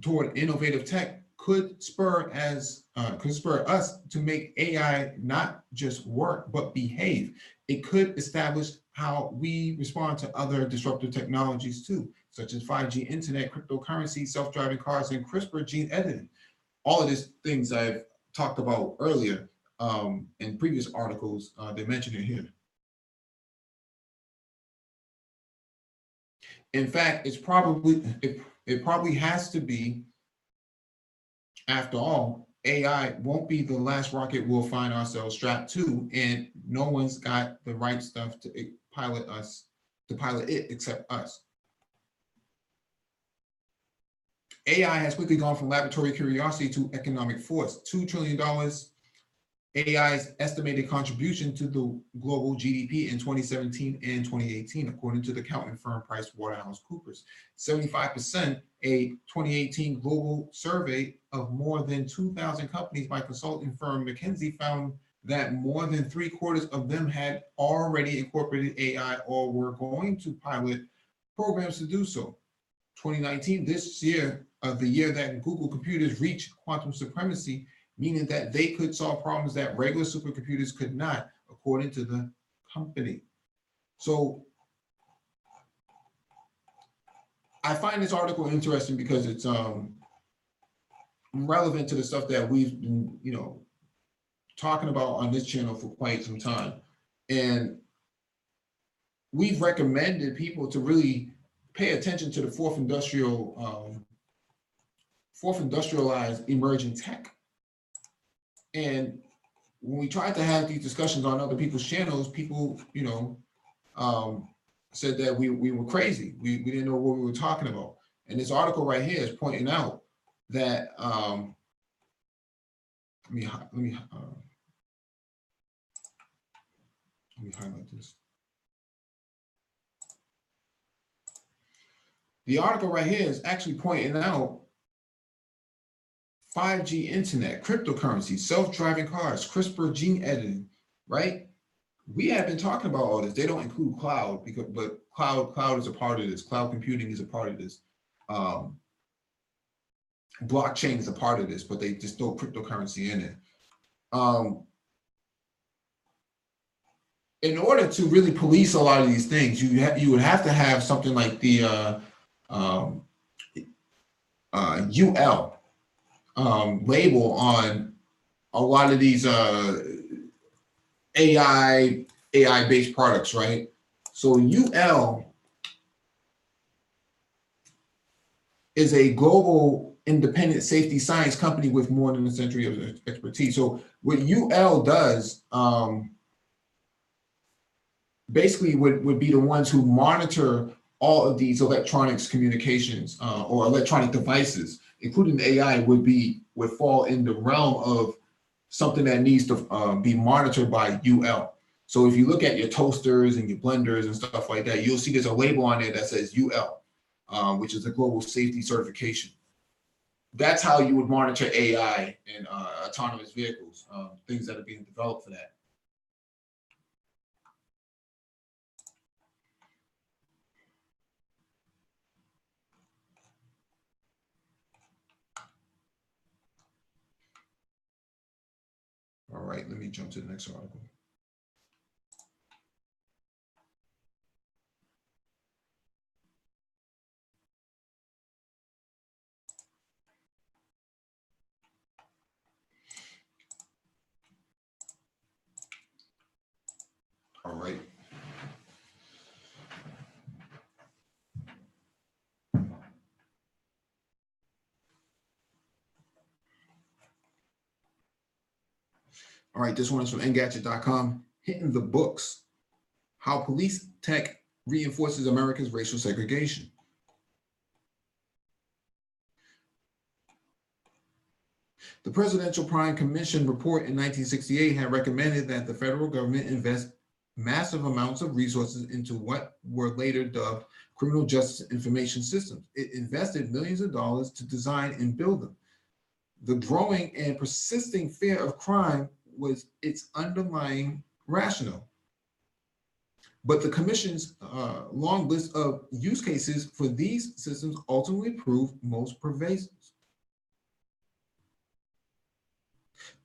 S1: toward innovative tech could spur us to make AI not just work, but behave. It could establish how we respond to other disruptive technologies too, such as 5G internet, cryptocurrency, self-driving cars, and CRISPR gene editing. All of these things I've talked about earlier in previous articles, they mention it here. In fact, it probably has to be, after all, AI won't be the last rocket we'll find ourselves strapped to, and no one's got the right stuff to pilot it except us. AI has quickly gone from laboratory curiosity to economic force. $2 trillion AI's estimated contribution to the global GDP in 2017 and 2018, according to the accounting firm PricewaterhouseCoopers. 75%, a 2018 global survey of more than 2,000 companies by consulting firm McKinsey found that more than 3/4 of them had already incorporated AI or were going to pilot programs to do so. 2019, this year, the year that Google computers reached quantum supremacy, meaning that they could solve problems that regular supercomputers could not, according to the company. So I find this article interesting because it's relevant to the stuff that we've been, talking about on this channel for quite some time. And we've recommended people to really pay attention to the fourth industrial fourth industrialized emerging tech. And when we tried to have these discussions on other people's channels, people, said that we were crazy. We didn't know what we were talking about. And this article right here is pointing out that let me highlight this. The article right here is actually pointing out 5G internet, cryptocurrency, self-driving cars, CRISPR gene editing, right? We have been talking about all this. They don't include cloud, but cloud is a part of this. Cloud computing is a part of this. Blockchain is a part of this, but they just throw cryptocurrency in it. In order to really police a lot of these things, you would have to have something like the UL label on a lot of these AI-based products, right? So UL is a global independent safety science company with more than a century of expertise. So what UL does basically would be the ones who monitor all of these electronics communications or electronic devices, including the AI, would fall in the realm of something that needs to be monitored by UL. So if you look at your toasters and your blenders and stuff like that, you'll see there's a label on there that says UL, which is a global safety certification. That's how you would monitor AI and autonomous vehicles, things that are being developed for that. All right, let me jump to the next article. All right. All right, this one is from Engadget.com. Hitting the books. How police tech reinforces America's racial segregation. The Presidential Crime Commission report in 1968 had recommended that the federal government invest massive amounts of resources into what were later dubbed criminal justice information systems. It invested millions of dollars to design and build them. The growing and persisting fear of crime was its underlying rationale. But the commission's long list of use cases for these systems ultimately proved most pervasive.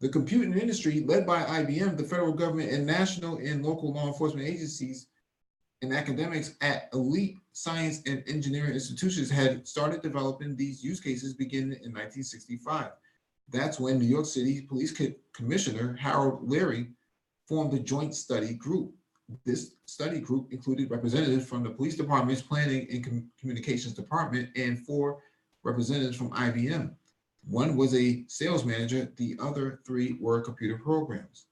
S1: The computing industry, led by IBM, the federal government, and national and local law enforcement agencies and academics at elite science and engineering institutions had started developing these use cases beginning in 1965. That's when New York City Police Commissioner Harold Leary formed the Joint Study Group. This study group included representatives from the police department's planning and communications department and 4 representatives from IBM. One was a sales manager, the other 3 were computer programs.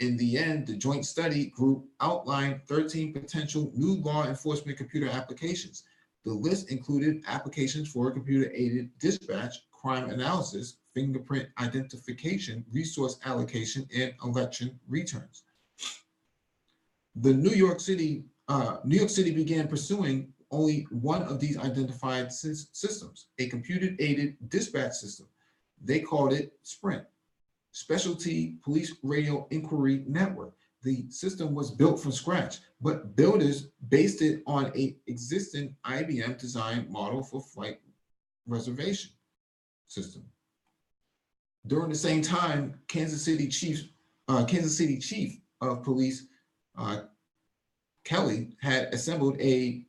S1: In the end, the Joint Study Group outlined 13 potential new law enforcement computer applications. The list included applications for computer-aided dispatch, crime analysis, fingerprint identification, resource allocation, and election returns. The New York City began pursuing only one of these identified systems, a computer-aided dispatch system. They called it SPRINT, Specialty Police Radio Inquiry Network. The system was built from scratch, but builders based it on an existing IBM design model for flight reservation system. During the same time, Kansas City Chief of Police Kelly had assembled a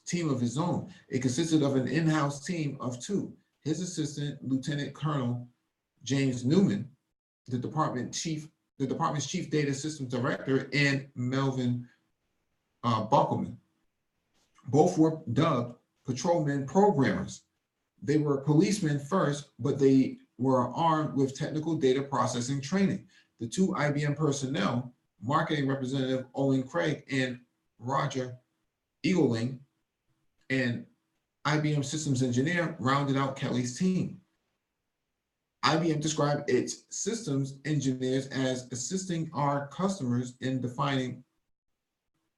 S1: team of his own. It consisted of an in-house team of 2. His assistant, Lieutenant Colonel James Newman, the department's chief data systems director, and Melvin Buckelman. Both were dubbed patrolmen programmers. They were policemen first, but they were armed with technical data processing training. The two IBM personnel, marketing representative Owen Craig and Roger Eagling, and IBM systems engineer, rounded out Kelly's team. IBM described its systems engineers as assisting our customers in defining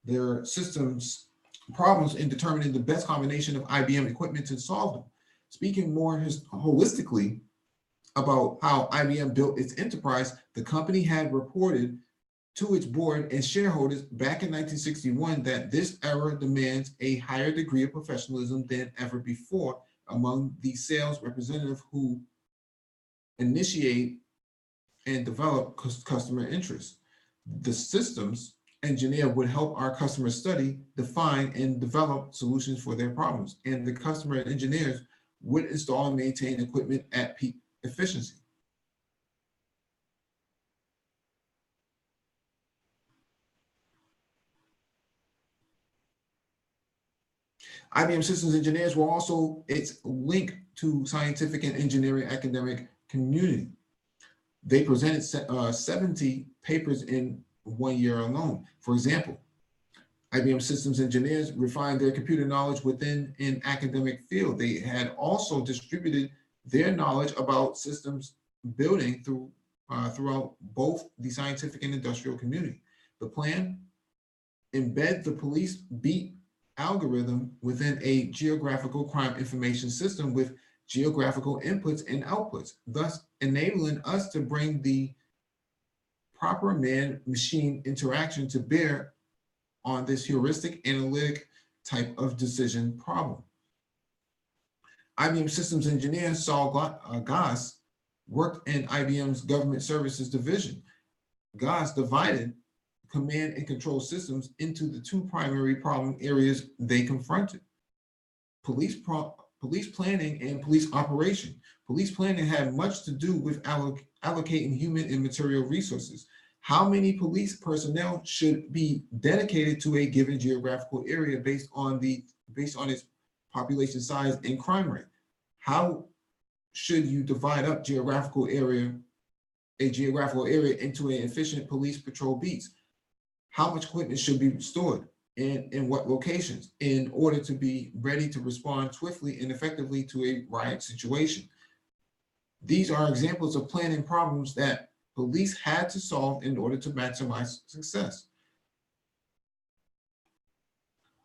S1: their systems problems and determining the best combination of IBM equipment to solve them. Speaking more holistically about how IBM built its enterprise, the company had reported to its board and shareholders back in 1961 that this era demands a higher degree of professionalism than ever before among the sales representatives who initiate and develop customer interests. The systems engineer would help our customers study, define, and develop solutions for their problems. And the customer engineers would install and maintain equipment at peak efficiency. IBM systems engineers were also its link to scientific and engineering academic community. They presented 70 papers in 1 year alone. For example, IBM systems engineers refined their computer knowledge within an academic field. They had also distributed their knowledge about systems building throughout both the scientific and industrial community. The plan: embed the police beat algorithm within a geographical crime information system with geographical inputs and outputs, thus enabling us to bring the proper man-machine interaction to bear on this heuristic analytic type of decision problem. IBM systems engineer Saul Goss worked in IBM's government services division. Goss divided command and control systems into the two primary problem areas they confronted: police planning and police operation. Police planning had much to do with allocating human and material resources. How many police personnel should be dedicated to a given geographical area based on its population size and crime rate? How should you divide up a geographical area into an efficient police patrol beats? How much equipment should be stored and in what locations in order to be ready to respond swiftly and effectively to a riot situation? These are examples of planning problems that police had to solve in order to maximize success.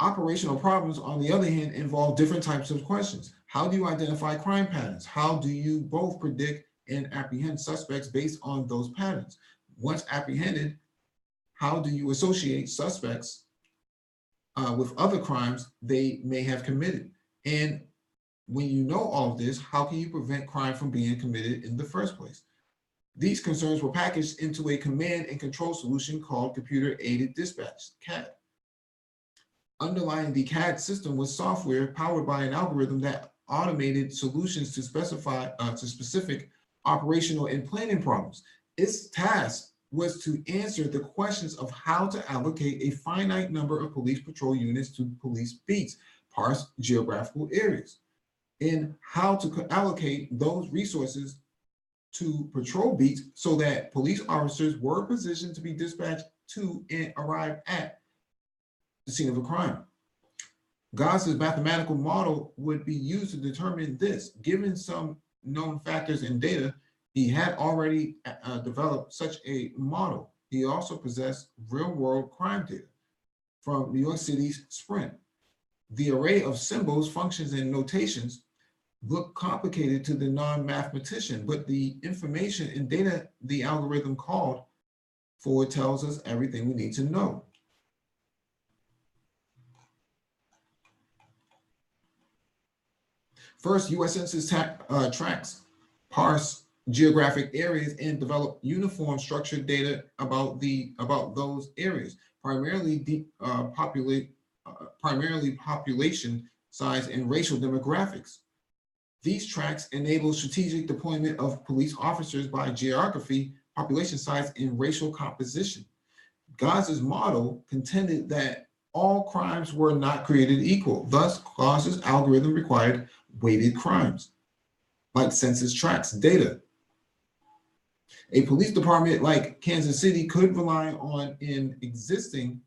S1: Operational problems, on the other hand, involve different types of questions. How do you identify crime patterns? How do you both predict and apprehend suspects based on those patterns? Once apprehended, how do you associate suspects with other crimes they may have committed? And when you know all of this, how can you prevent crime from being committed in the first place? These concerns were packaged into a command and control solution called computer-aided dispatch, CAD. Underlying the CAD system was software powered by an algorithm that automated solutions to specific operational and planning problems. Its task was to answer the questions of how to allocate a finite number of police patrol units to police beats, parse geographical areas, and how to allocate those resources to patrol beats so that police officers were positioned to be dispatched to and arrive at the scene of a crime. Goss's mathematical model would be used to determine this. Given some known factors and data, he had already developed such a model. He also possessed real-world crime data from New York City's Sprint. The array of symbols, functions, and notations look complicated to the non-mathematician, but the information and data the algorithm called for tells us everything we need to know. First, U.S. Census tracks parse geographic areas and develop uniform structured data about those areas, primarily population size and racial demographics. These tracks enable strategic deployment of police officers by geography, population size, and racial composition. Goss's model contended that all crimes were not created equal. Thus, Goss's algorithm required weighted crimes, like census tracts data. A police department like Kansas City could rely on an existing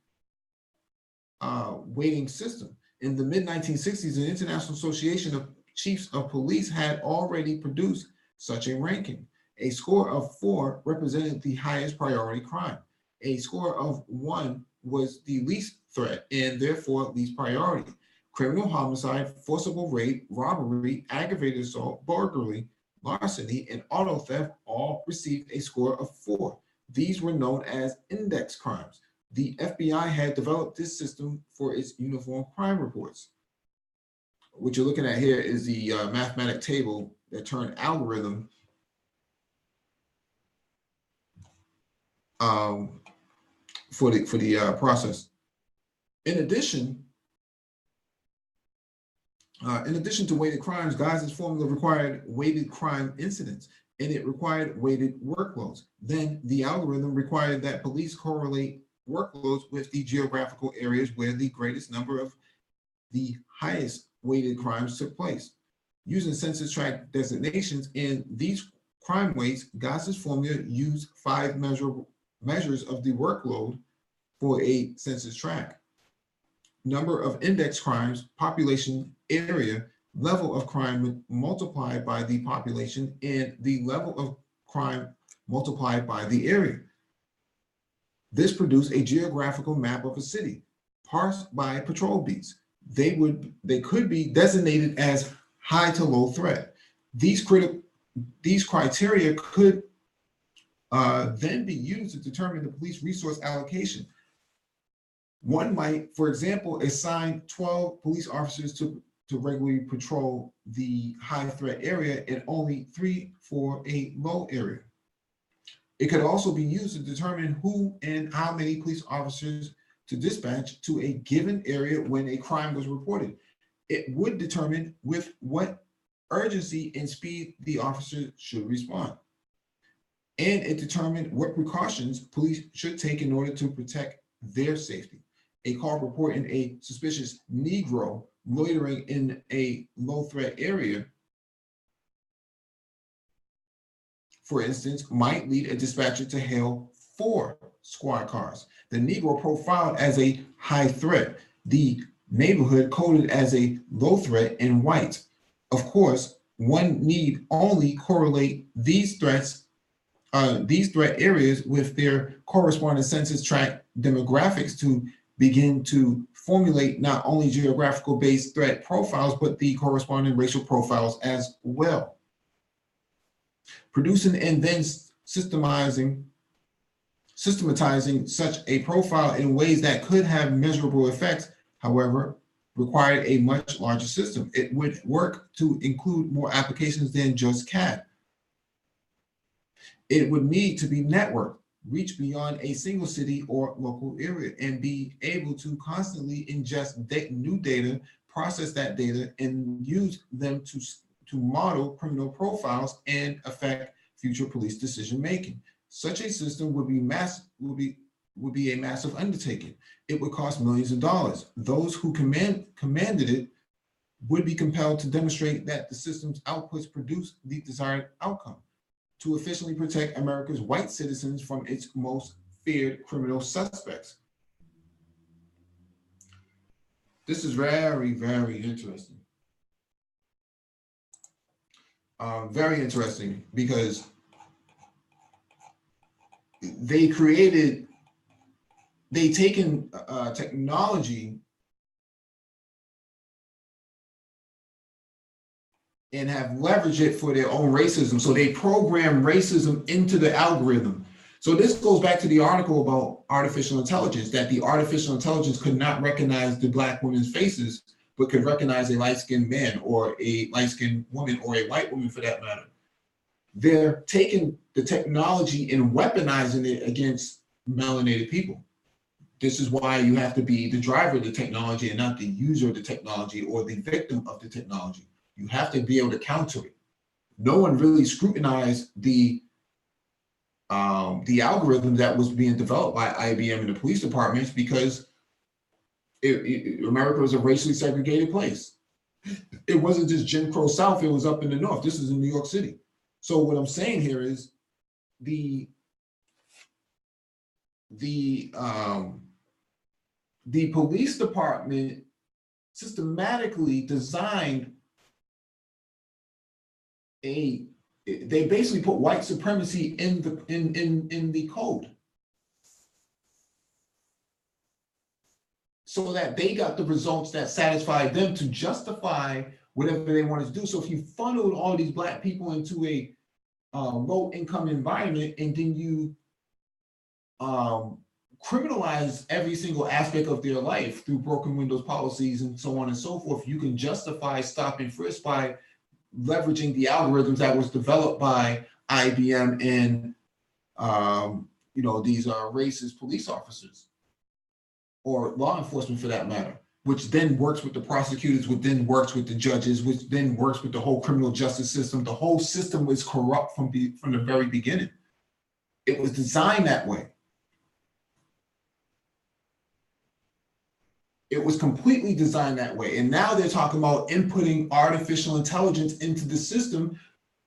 S1: weighting system. In the mid-1960s, the International Association of Chiefs of Police had already produced such a ranking. A score of 4 represented the highest priority crime. A score of 1 was the least threat and therefore least priority. Criminal homicide, forcible rape, robbery, aggravated assault, burglary, larceny, and auto theft all received a score of 4. These were known as index crimes. The FBI had developed this system for its uniform crime reports. What you're looking at here is the mathematic table that turned algorithm for the process. In addition to weighted crimes, Geiser's formula required weighted crime incidents, and it required weighted workloads. Then the algorithm required that police correlate workloads with the geographical areas where the greatest number of the highest weighted crimes took place. Using census tract designations in these crime weights, Geiser's formula used 5 measures of the workload for a census tract: number of index crimes, population area, level of crime multiplied by the population, and the level of crime multiplied by the area. This produced a geographical map of a city, parsed by patrol beats. They could be designated as high to low threat. These criteria could then be used to determine the police resource allocation. One might, for example, assign 12 police officers to regularly patrol the high threat area and only 3 for a low area. It could also be used to determine who and how many police officers to dispatch to a given area when a crime was reported. It would determine with what urgency and speed the officer should respond. And it determined what precautions police should take in order to protect their safety. A call reporting a suspicious Negro loitering in a low threat area, for instance, might lead a dispatcher to hail 4 squad cars. The Negro profiled as a high threat, the neighborhood coded as a low threat in white. Of course, one need only correlate these threat areas with their corresponding census tract demographics to begin to formulate not only geographical based threat profiles, but the corresponding racial profiles as well. Producing and then systematizing such a profile in ways that could have measurable effects, however, required a much larger system. It would work to include more applications than just CAD. It would need to be networked, reach beyond a single city or local area, and be able to constantly ingest new data, process that data, and use them to model criminal profiles and affect future police decision making. Such a system would be a massive undertaking. It would cost millions of dollars. Those who commanded it would be compelled to demonstrate that the system's outputs produce the desired outcome, to efficiently protect America's white citizens from its most feared criminal suspects. This is very, very interesting. Very interesting because they taken technology and have leveraged it for their own racism. So they program racism into the algorithm. So this goes back to the article about artificial intelligence, that the artificial intelligence could not recognize the Black women's faces, but could recognize a light-skinned man or a light-skinned woman or a white woman for that matter. They're taking the technology and weaponizing it against melanated people. This is why you have to be the driver of the technology and not the user of the technology or the victim of the technology. You have to be able to counter it. No one really scrutinized the algorithm that was being developed by IBM and the police departments because America was a racially segregated place. It wasn't just Jim Crow South, it was up in the North. This is in New York City. So what I'm saying here is the police department systematically designed they basically put white supremacy in the code, so that they got the results that satisfied them to justify whatever they wanted to do. So if you funneled all these Black people into a low income environment, and then you criminalize every single aspect of their life through broken windows policies and so on and so forth, you can justify stop and frisk by leveraging the algorithms that was developed by IBM and these racist police officers or law enforcement for that matter, which then works with the prosecutors, which then works with the judges, which then works with the whole criminal justice system. The whole system was corrupt from the very beginning. It was designed that way. It was completely designed that way. And now they're talking about inputting artificial intelligence into the system.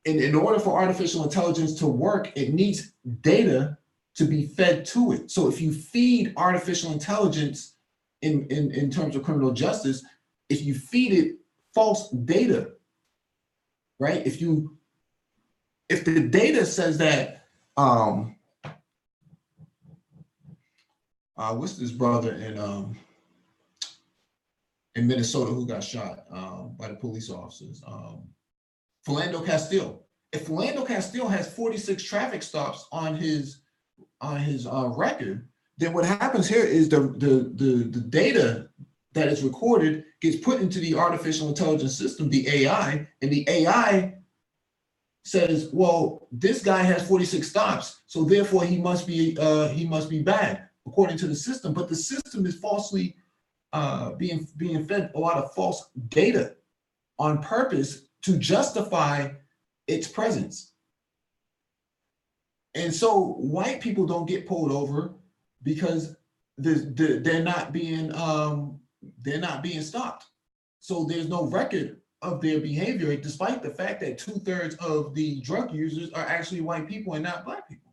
S1: And in order for artificial intelligence to work, it needs data to be fed to it. So if you feed artificial intelligence in terms of criminal justice, if you feed it false data, right? If the data says that, what's this brother in Minnesota who got shot by the police officers? Philando Castile. If Philando Castile has 46 traffic stops on his record, then what happens here is the data that is recorded gets put into the artificial intelligence system, the AI, and the AI says, well, this guy has 46 stops, so therefore he must be bad according to the system. But the system is falsely being fed a lot of false data on purpose to justify its presence. And so white people don't get pulled over because they're not being stopped. So there's no record of their behavior, despite the fact that 2/3 of the drug users are actually white people and not Black people.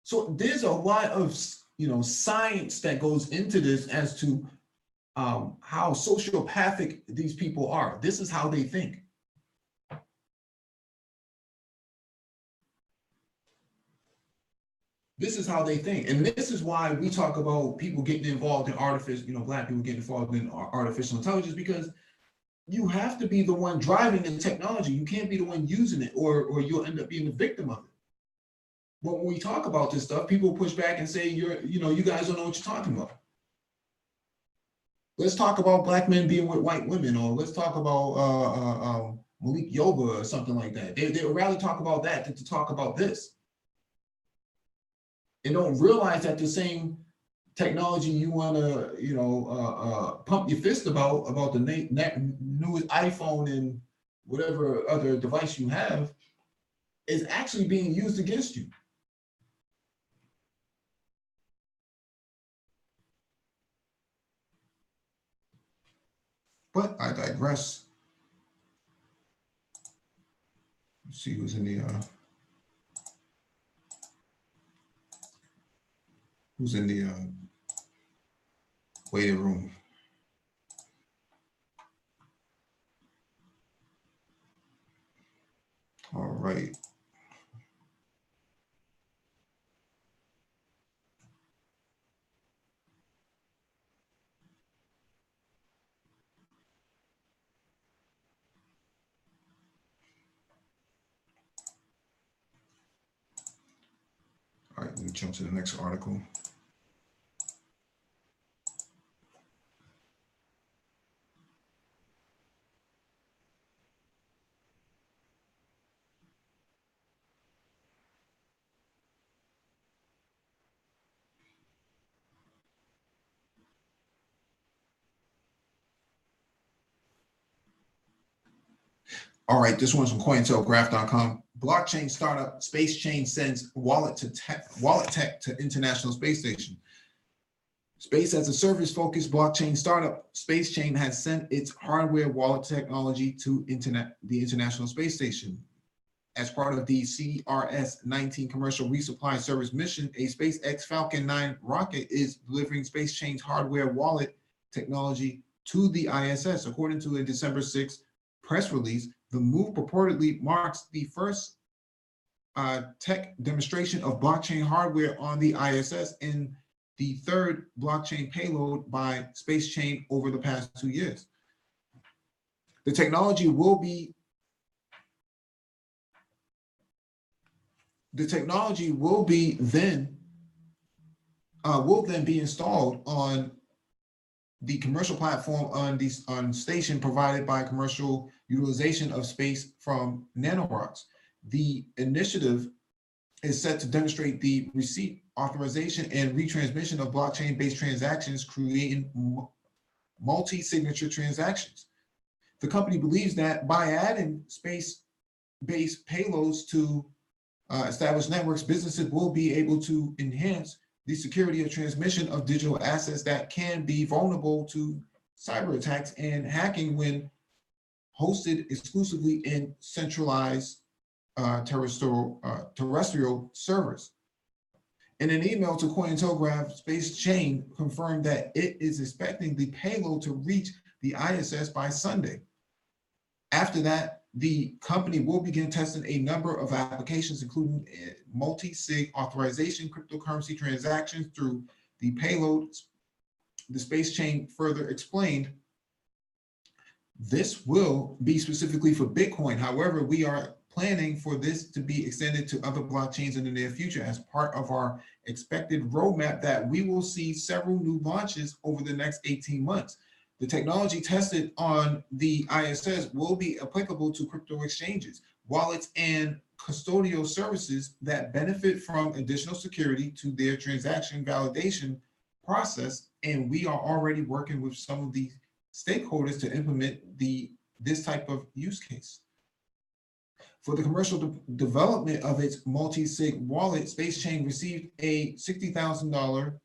S1: So there's a lot of science that goes into this as to how sociopathic these people are. This is how they think. This is how they think. And this is why we talk about people getting involved in Black people getting involved in artificial intelligence, because you have to be the one driving the technology. You can't be the one using it, or you'll end up being the victim of it. But when we talk about this stuff, people push back and say, you guys don't know what you're talking about. Let's talk about Black men being with white women, or let's talk about Malik Yoba or something like that. They would rather talk about that than to talk about this. And don't realize that the same technology you want to, pump your fist about the newest iPhone and whatever other device you have, is actually being used against you. But I digress. Let's see who's in the waiting room. All right. All right, let me jump to the next article. All right, this one's from CoinTelegraph.com. Blockchain startup Space Chain sends wallet tech to International Space Station. Space as a service-focused blockchain startup, SpaceChain has sent its hardware wallet technology to the International Space Station. As part of the CRS-19 commercial resupply service mission, a SpaceX Falcon 9 rocket is delivering SpaceChain's hardware wallet technology to the ISS. According to a December 6th press release, the move purportedly marks the first tech demonstration of blockchain hardware on the ISS and the third blockchain payload by SpaceChain over the past 2 years. The technology will then be installed on the commercial platform on station provided by commercial utilization of space from nanorocks. The initiative is set to demonstrate the receipt, authorization, and retransmission of blockchain-based transactions, creating multi-signature transactions. The company believes that by adding space-based payloads to established networks, businesses will be able to enhance the security of transmission of digital assets that can be vulnerable to cyber attacks and hacking when hosted exclusively in centralized terrestrial servers. In an email to Cointelegraph, SpaceChain confirmed that it is expecting the payload to reach the ISS by Sunday. After that, the company will begin testing a number of applications, including multi-sig authorization, cryptocurrency transactions through the payload. The SpaceChain further explained, this will be specifically for Bitcoin. However, we are planning for this to be extended to other blockchains in the near future as part of our expected roadmap that we will see several new launches over the next 18 months. The technology tested on the ISS will be applicable to crypto exchanges, wallets, and custodial services that benefit from additional security to their transaction validation process. And we are already working with some of the stakeholders to implement this type of use case. For the commercial development of its multi-sig wallet, SpaceChain received a $60,000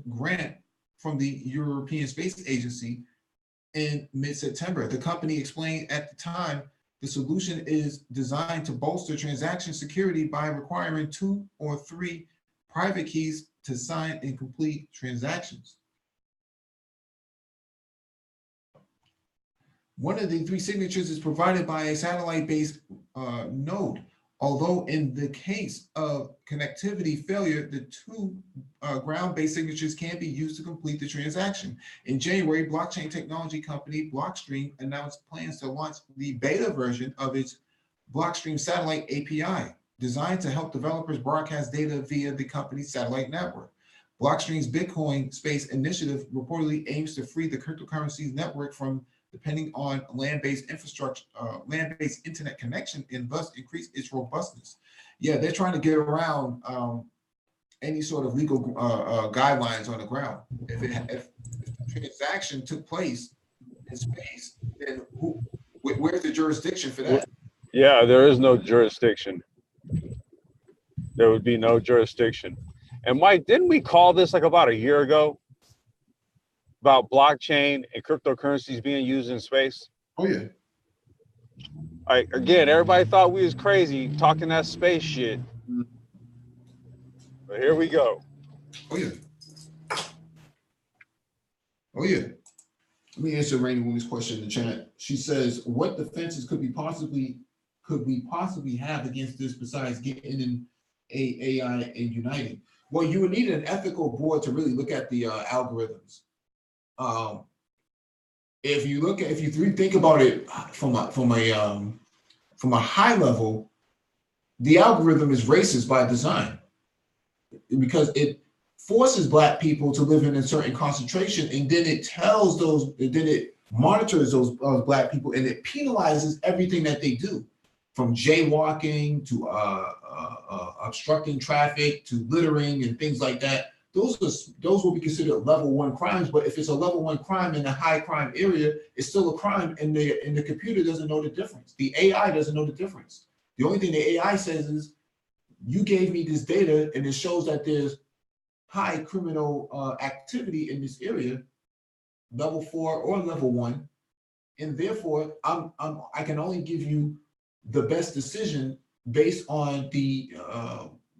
S1: grant from the European Space Agency in mid-September. The company explained at the time the solution is designed to bolster transaction security by requiring 2 or 3 private keys to sign and complete transactions. One of the 3 signatures is provided by a satellite-based node. Although in the case of connectivity failure, the 2 ground-based signatures can be used to complete the transaction. In January, blockchain technology company Blockstream announced plans to launch the beta version of its Blockstream satellite API, designed to help developers broadcast data via the company's satellite network. Blockstream's Bitcoin Space initiative reportedly aims to free the cryptocurrency's network from depending on land-based infrastructure, land-based internet connection, and thus increase its robustness. Yeah, they're trying to get around any sort of legal guidelines on the ground. If the transaction took place in space, then where's the jurisdiction for that?
S2: Yeah, there is no jurisdiction. There would be no jurisdiction. And Mike, didn't we call this like about a year ago? About blockchain and cryptocurrencies being used in space?
S1: Oh yeah.
S2: Like, again, everybody thought we was crazy talking that space shit. But here we go.
S1: Oh yeah. Oh yeah. Let me answer Rainy Woman's question in the chat. She says, what defenses could we possibly have against this besides getting in AI and uniting? Well, you would need an ethical board to really look at the algorithms. If you think about it from a high level, the algorithm is racist by design because it forces Black people to live in a certain concentration, and then it monitors those Black people, and it penalizes everything that they do, from jaywalking to obstructing traffic to littering and things like that. Those will be considered level 1 crimes, but if it's a level 1 crime in a high crime area, it's still a crime, and the computer doesn't know the difference. The AI doesn't know the difference. The only thing the AI says is, you gave me this data, and it shows that there's high criminal activity in this area, level 4 or level 1, and therefore I can only give you the best decision based on the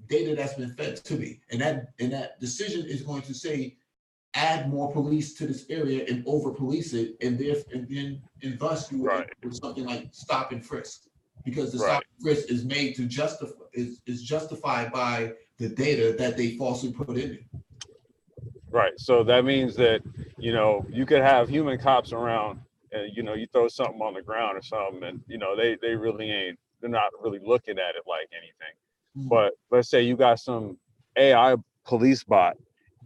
S1: data that's been fed to me, and that decision is going to say add more police to this area and over police it, and thus you would end
S2: Right.
S1: up with something like stop and frisk, because the stop
S2: Right.
S1: and frisk is made to justify is justified by the data that they falsely put in it.
S2: Right. So that means that, you could have human cops around and, you throw something on the ground or something and, they really ain't, they're not really looking at it like anything.
S1: Mm.
S2: But let's say you got some AI police bot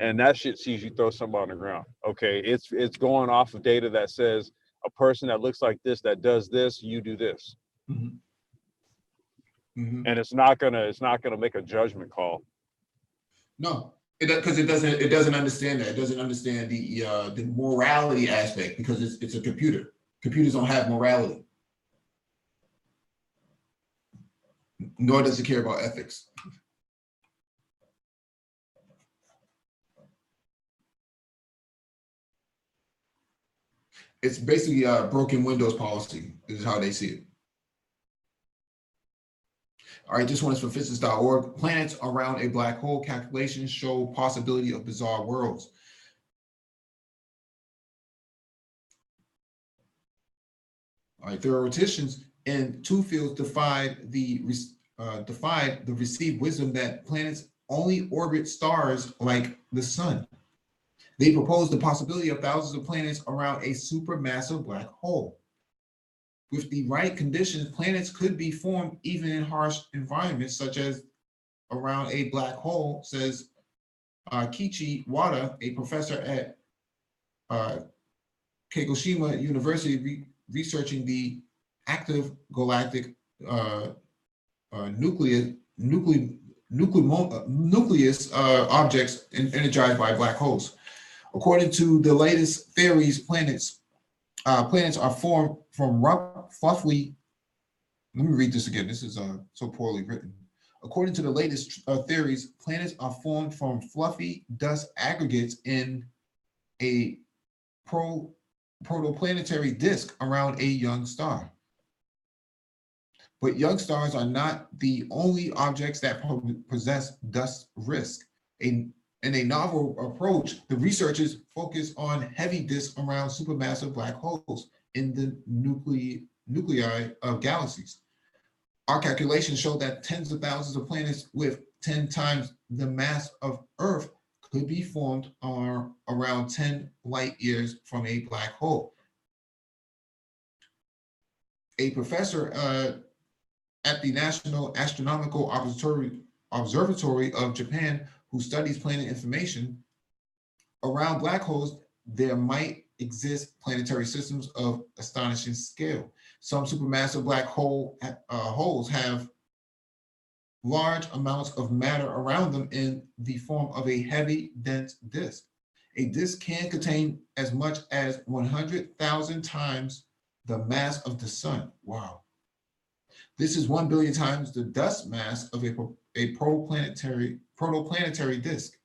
S2: and that shit sees you throw something on the ground. Okay. It's going off of data that says a person that looks like this, that does this, you do this.
S1: Mm-hmm. Mm-hmm.
S2: And it's not gonna make a judgment call.
S1: No, because it doesn't understand that. It doesn't understand the morality aspect, because it's a computer. Computers don't have morality, nor does it care about ethics. It's basically a broken Windows policy, is how they see it. All right, this one is from physics.org. Planets around a black hole calculations show possibility of bizarre worlds. All right, theoreticians in two fields defied the received wisdom that planets only orbit stars like the sun. They proposed the possibility of thousands of planets around a supermassive black hole. With the right conditions, planets could be formed even in harsh environments, such as around a black hole, says Kichi Wada, a professor at Kagoshima University, researching the active galactic nucleus objects energized by black holes. According to the latest theories, planets are formed from fluffy. Let me read this again. This is so poorly written. According to the latest theories, planets are formed from fluffy dust aggregates in a protoplanetary disk around a young star. But young stars are not the only objects that possess dust risk. In a novel approach, the researchers focus on heavy disks around supermassive black holes in the nuclei of galaxies. Our calculations show that tens of thousands of planets with 10 times the mass of Earth could be formed around 10 light years from a black hole. A professor at the National Astronomical Observatory of Japan, who studies planet information, around black holes, there might exist planetary systems of astonishing scale. Some supermassive black holes have large amounts of matter around them in the form of a heavy, dense disk. A disk can contain as much as 100,000 times the mass of the sun. Wow. This is 1 billion times the dust mass of a protoplanetary disk.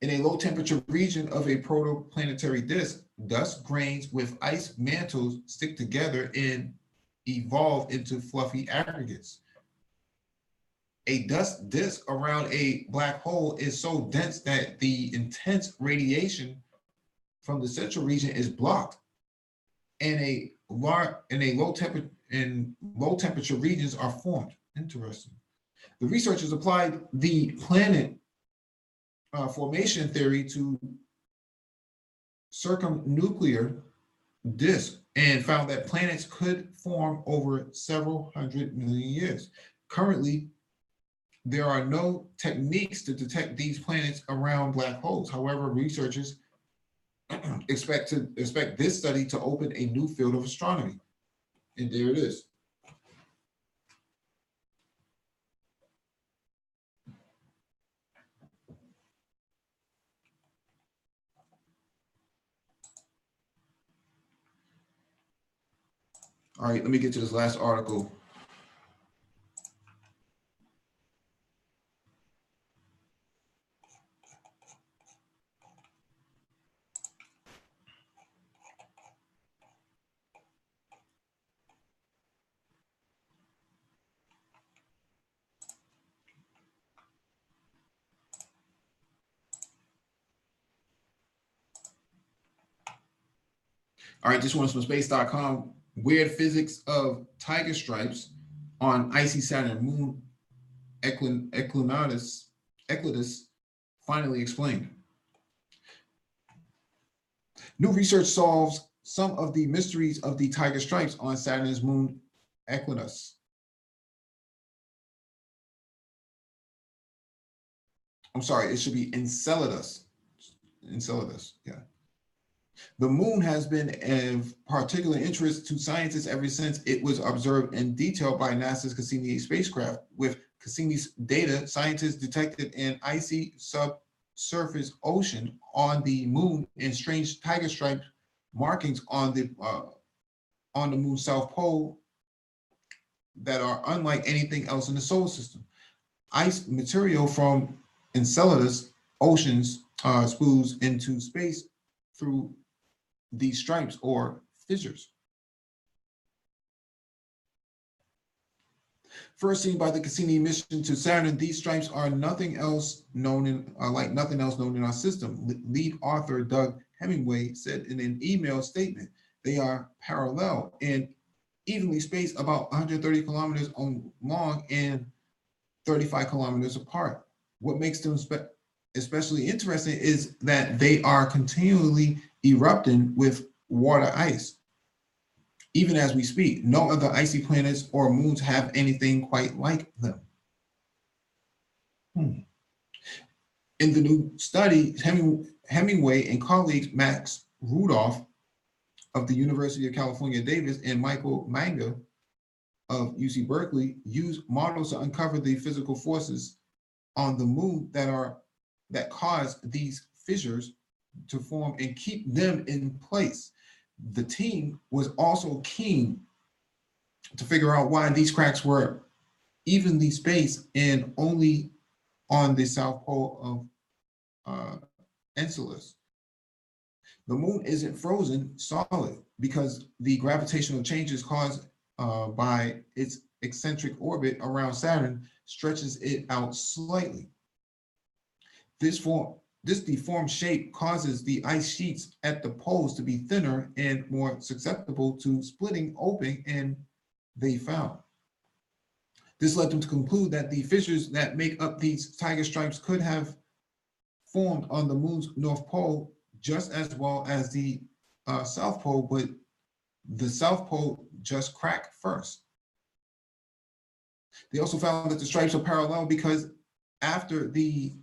S1: In a low temperature region of a protoplanetary disk, dust grains with ice mantles stick together and evolve into fluffy aggregates. A dust disk around a black hole is so dense that the intense radiation from the central region is blocked, and low temperature regions are formed. Interesting. The researchers applied the planet formation theory to circumnuclear disk and found that planets could form over several 100 million years. Currently, there are no techniques to detect these planets around black holes. However, researchers expect this study to open a new field of astronomy. And there it is. All right, let me get to this last article. All right, this one's from space.com. Weird physics of tiger stripes on icy Saturn moon Enceladus finally explained. New research solves some of the mysteries of the tiger stripes on Saturn's moon Enceladus. I'm sorry, it should be Enceladus. Enceladus, yeah. The moon has been of particular interest to scientists ever since it was observed in detail by NASA's Cassini spacecraft. With Cassini's data, scientists detected an icy subsurface ocean on the moon and strange tiger stripe markings on the moon's south pole that are unlike anything else in the solar system. Ice material from Enceladus oceans spews into space through these stripes or fissures. First seen by the Cassini mission to Saturn, these stripes are nothing else known in nothing else known in our system. Lead author Doug Hemingway said in an email statement, they are parallel and evenly spaced about 130 kilometers long and 35 kilometers apart. What makes them especially interesting is that they are continually erupting with water ice. Even as we speak, no other icy planets or moons have anything quite like them. In the new study, Hemingway and colleagues Max Rudolph of the University of California, Davis, and Michael Manga of UC Berkeley used models to uncover the physical forces on the moon that cause these fissures to form and keep them in place. The team was also keen to figure out why these cracks were evenly spaced and only on the south pole of Enceladus. The moon isn't frozen solid because the gravitational changes caused by its eccentric orbit around Saturn stretches it out slightly. This deformed shape causes the ice sheets at the poles to be thinner and more susceptible to splitting open, and they found. This led them to conclude that the fissures that make up these tiger stripes could have formed on the moon's north pole just as well as the south pole, but the south pole just cracked first. They also found that the stripes are parallel because after the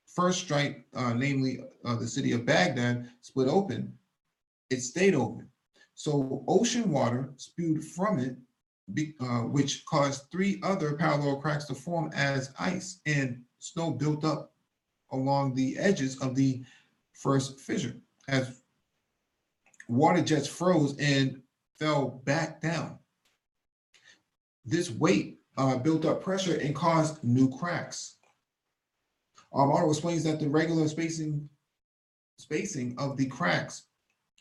S1: first stripe, namely the city of Baghdad, split open, it stayed open. So ocean water spewed from it, which caused 3 other parallel cracks to form as ice, and snow built up along the edges of the first fissure as water jets froze and fell back down. This weight built up pressure and caused new cracks. Our model explains that the regular spacing of the cracks,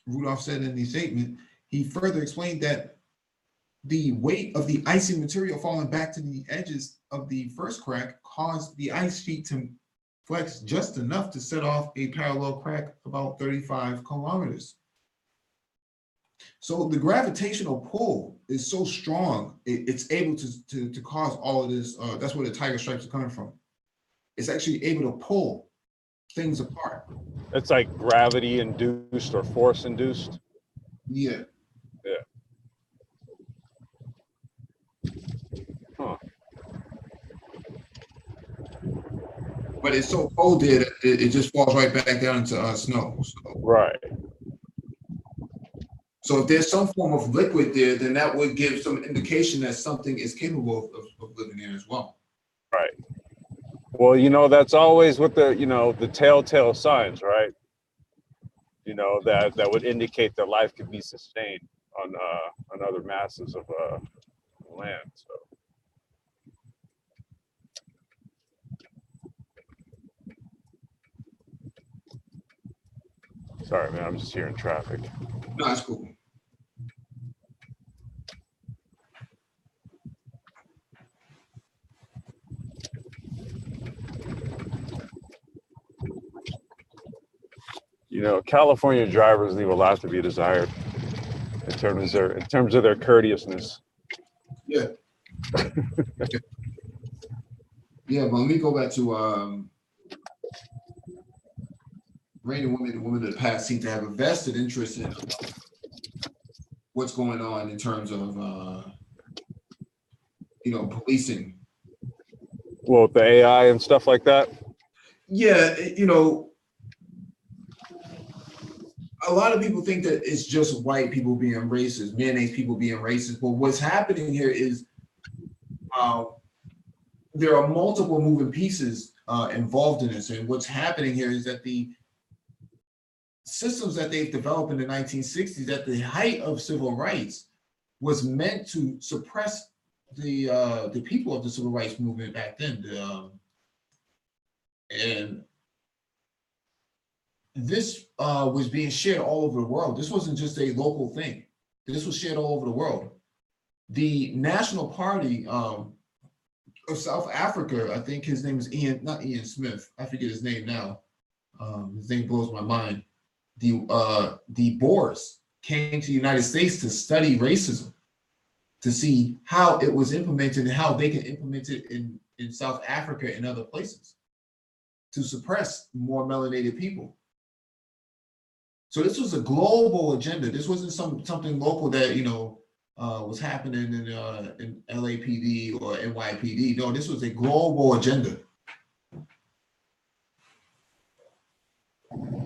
S1: Rudolph said in the statement. He further explained that the weight of the icy material falling back to the edges of the first crack caused the ice sheet to flex just enough to set off a parallel crack about 35 kilometers. So the gravitational pull is so strong, it's able to cause all of this. That's where the tiger stripes are coming from. It's actually able to pull things apart.
S2: It's like gravity induced or force induced.
S1: Yeah.
S2: Yeah. Huh.
S1: But it's so cold there that it just falls right back down into snow.
S2: Right.
S1: So if there's some form of liquid there, then that would give some indication that something is capable of living there as well.
S2: Right. Well, you know, that's always what the telltale signs, right? You know, that would indicate that life could be sustained on other masses of land. So. Sorry, man, I'm just here in traffic.
S1: No, that's cool.
S2: You know, California drivers leave a lot to be desired. in terms of their courteousness.
S1: Yeah. Yeah, but let me go back to Reigning women of the past seem to have a vested interest in what's going on in terms of policing.
S2: Well, with the AI and stuff like that.
S1: Yeah, a lot of people think that it's just white people being racist, mayonnaise people being racist. But what's happening here is there are multiple moving pieces involved in this. And what's happening here is that the systems that they've developed in the 1960s at the height of civil rights was meant to suppress the people of the civil rights movement back then. And this was being shared all over the world. This wasn't just a local thing. This was shared all over the world. The National Party of South Africa, I think his name is not Ian Smith. I forget his name now. His name blows my mind. The Boers came to the United States to study racism, to see how it was implemented and how they can implement it in South Africa and other places to suppress more melanated people. So this was a global agenda. This wasn't something local that was happening in LAPD or NYPD. No, this was a global agenda.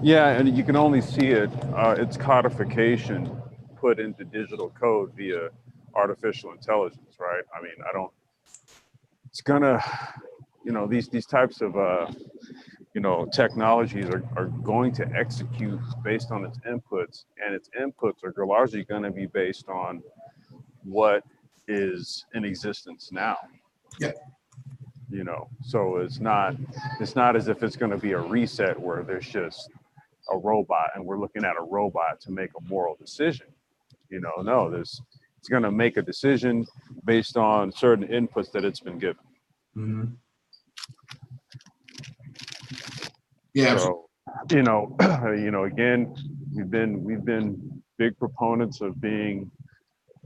S2: Yeah, and you can only see its codification put into digital code via artificial intelligence, right? I mean, it's gonna, these types of, technologies are going to execute based on its inputs, and its inputs are largely going to be based on what is in existence now.
S1: Yeah.
S2: So it's not as if it's going to be a reset where there's just a robot and we're looking at a robot to make a moral decision. No, it's going to make a decision based on certain inputs that it's been given.
S1: Mm-hmm. Yeah.
S2: So, again, we've been big proponents of being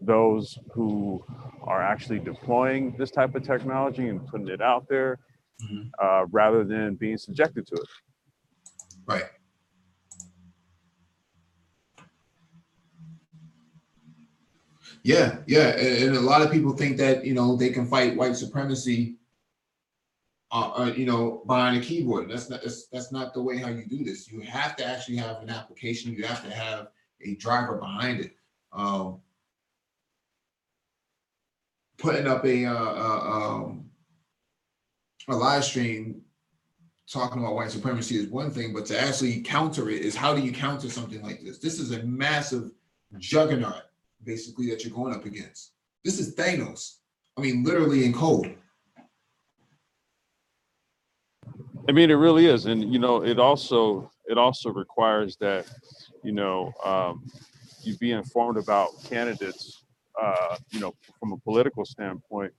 S2: those who are actually deploying this type of technology and putting it out there, rather than being subjected to it.
S1: Right. Yeah, and a lot of people think that they can fight white supremacy, behind a keyboard. That's not the way how you do this. You have to actually have an application. You have to have a driver behind it. Putting up a live stream talking about white supremacy is one thing, but to actually counter it is, how do you counter something like this? This is a massive juggernaut, basically, that you're going up against. This is Thanos. I mean, literally in code.
S2: I mean, it really is, and it also requires that you be informed about candidates, from a political standpoint,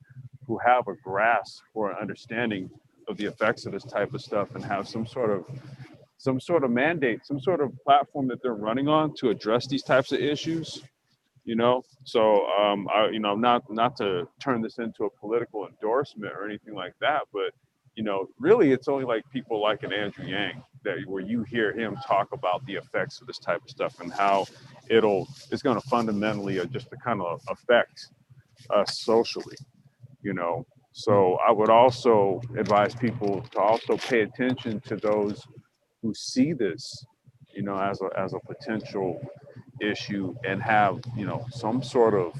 S2: who have a grasp or an understanding of the effects of this type of stuff, and have some sort of mandate, some sort of platform that they're running on to address these types of issues. So not to turn this into a political endorsement or anything like that, but really it's only like people like an Andrew Yang where you hear him talk about the effects of this type of stuff and how it's going to fundamentally just to kind of affect us socially. So I would also advise people to also pay attention to those who see this, as a potential issue, and have, some sort of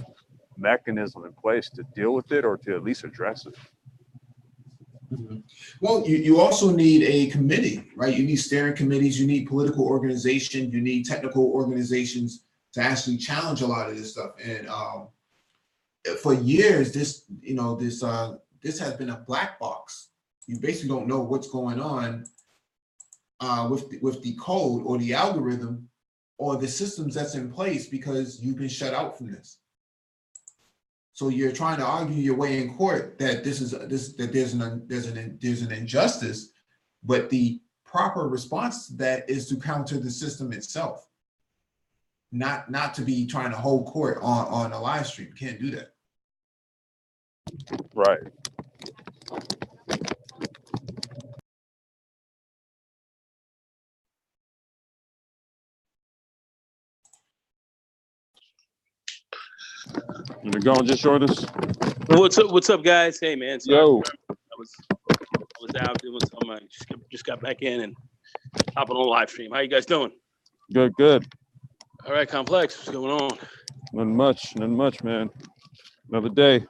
S2: mechanism in place to deal with it or to at least address it.
S1: Mm-hmm. Well, you also need a committee, right? You need steering committees, you need political organization, you need technical organizations to actually challenge a lot of this stuff. And for years, this has been a black box. You basically don't know what's going on with the code or the algorithm or the systems that's in place, because you've been shut out from this. So you're trying to argue your way in court that there's an injustice, but the proper response to that is to counter the system itself. not to be trying to hold court on a live stream. You can't do that.
S2: Right. You gonna go and just short us?
S3: What's up, guys? Hey, man. Sorry.
S2: Yo.
S3: I was out doing something. I just got back in and hopping on live stream. How you guys doing?
S2: Good, good.
S3: All right, Complex. What's going on?
S2: Nothing much, man. Another day.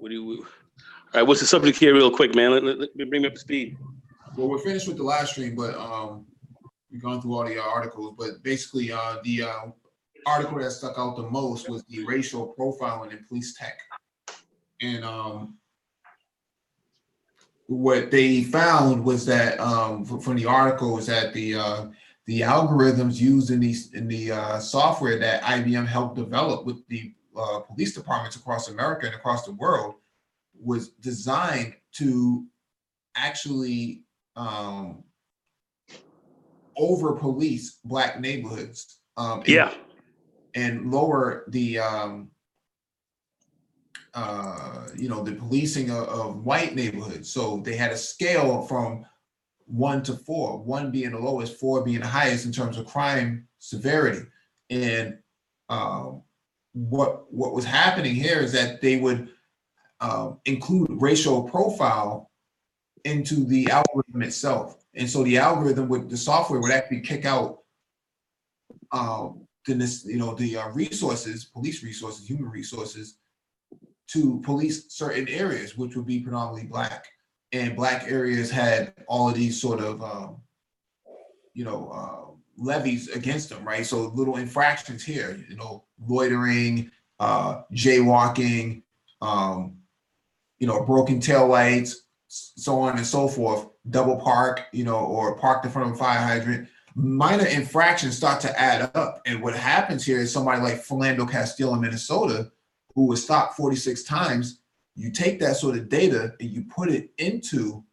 S3: All right, what's the subject here, real quick, man? Let me bring me up to speed.
S1: Well, we're finished with the live stream, but we've gone through all the articles. But basically, the article that stuck out the most was the racial profiling in police tech, and what they found was that from the article was that the algorithms used in the software that IBM helped develop with the police departments across America and across the world was designed to actually over police Black neighborhoods. And lower the the policing of white neighborhoods. So they had a scale from 1 to 4, 1 being the lowest, 4 being the highest in terms of crime severity. And what was happening here is that they would include racial profile into the algorithm itself. And so the algorithm the software would actually kick out the resources, police resources, human resources, to police certain areas, which would be predominantly Black. And Black areas had all of these sort of, levies against them, right? So little infractions here, loitering, jaywalking, broken taillights, so on and so forth, double park, or parked in front of a fire hydrant. Minor infractions start to add up. And what happens here is somebody like Philando Castile in Minnesota, who was stopped 46 times, you take that sort of data and you put it into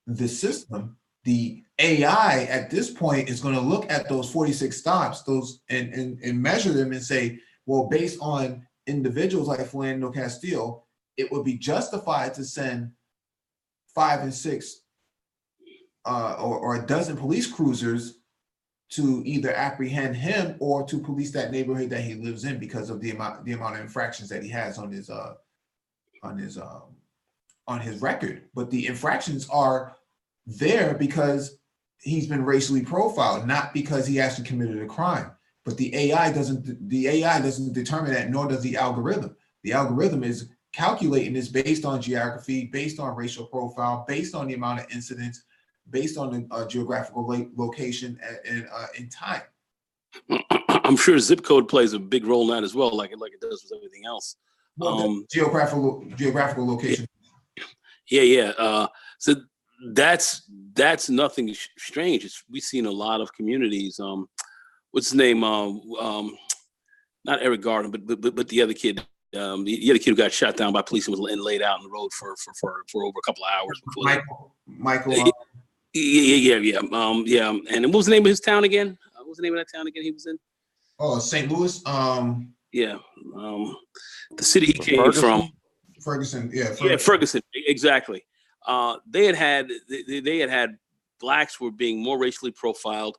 S1: the system. The AI at this point is going to look at those 46 stops, and measure them and say, well, based on individuals like Philando Castile, it would be justified to send 5 and 6 or a dozen police cruisers to either apprehend him or to police that neighborhood that he lives in because of the amount of infractions that he has on his record. But the infractions are there because he's been racially profiled, not because he actually committed a crime. But the AI doesn't determine that, nor does the algorithm. The algorithm is calculating this based on geography, based on racial profile, based on the amount of incidents, based on the geographical location and in time.
S3: I'm sure zip code plays a big role in that as well, like it does with everything else.
S1: Well, geographical location.
S3: Yeah. So that's nothing strange. We've seen a lot of communities. What's his name? Not Eric Garner, but the other kid. The other kid who got shot down by police and was laid out on the road for over a couple of hours before.
S1: Michael.
S3: Yeah. And what was the name of his town again? What was the name of that town again he was in?
S1: Oh, St. Louis.
S3: The city he came from.
S1: Ferguson.
S3: Yeah, Ferguson. Exactly. They had Blacks were being more racially profiled.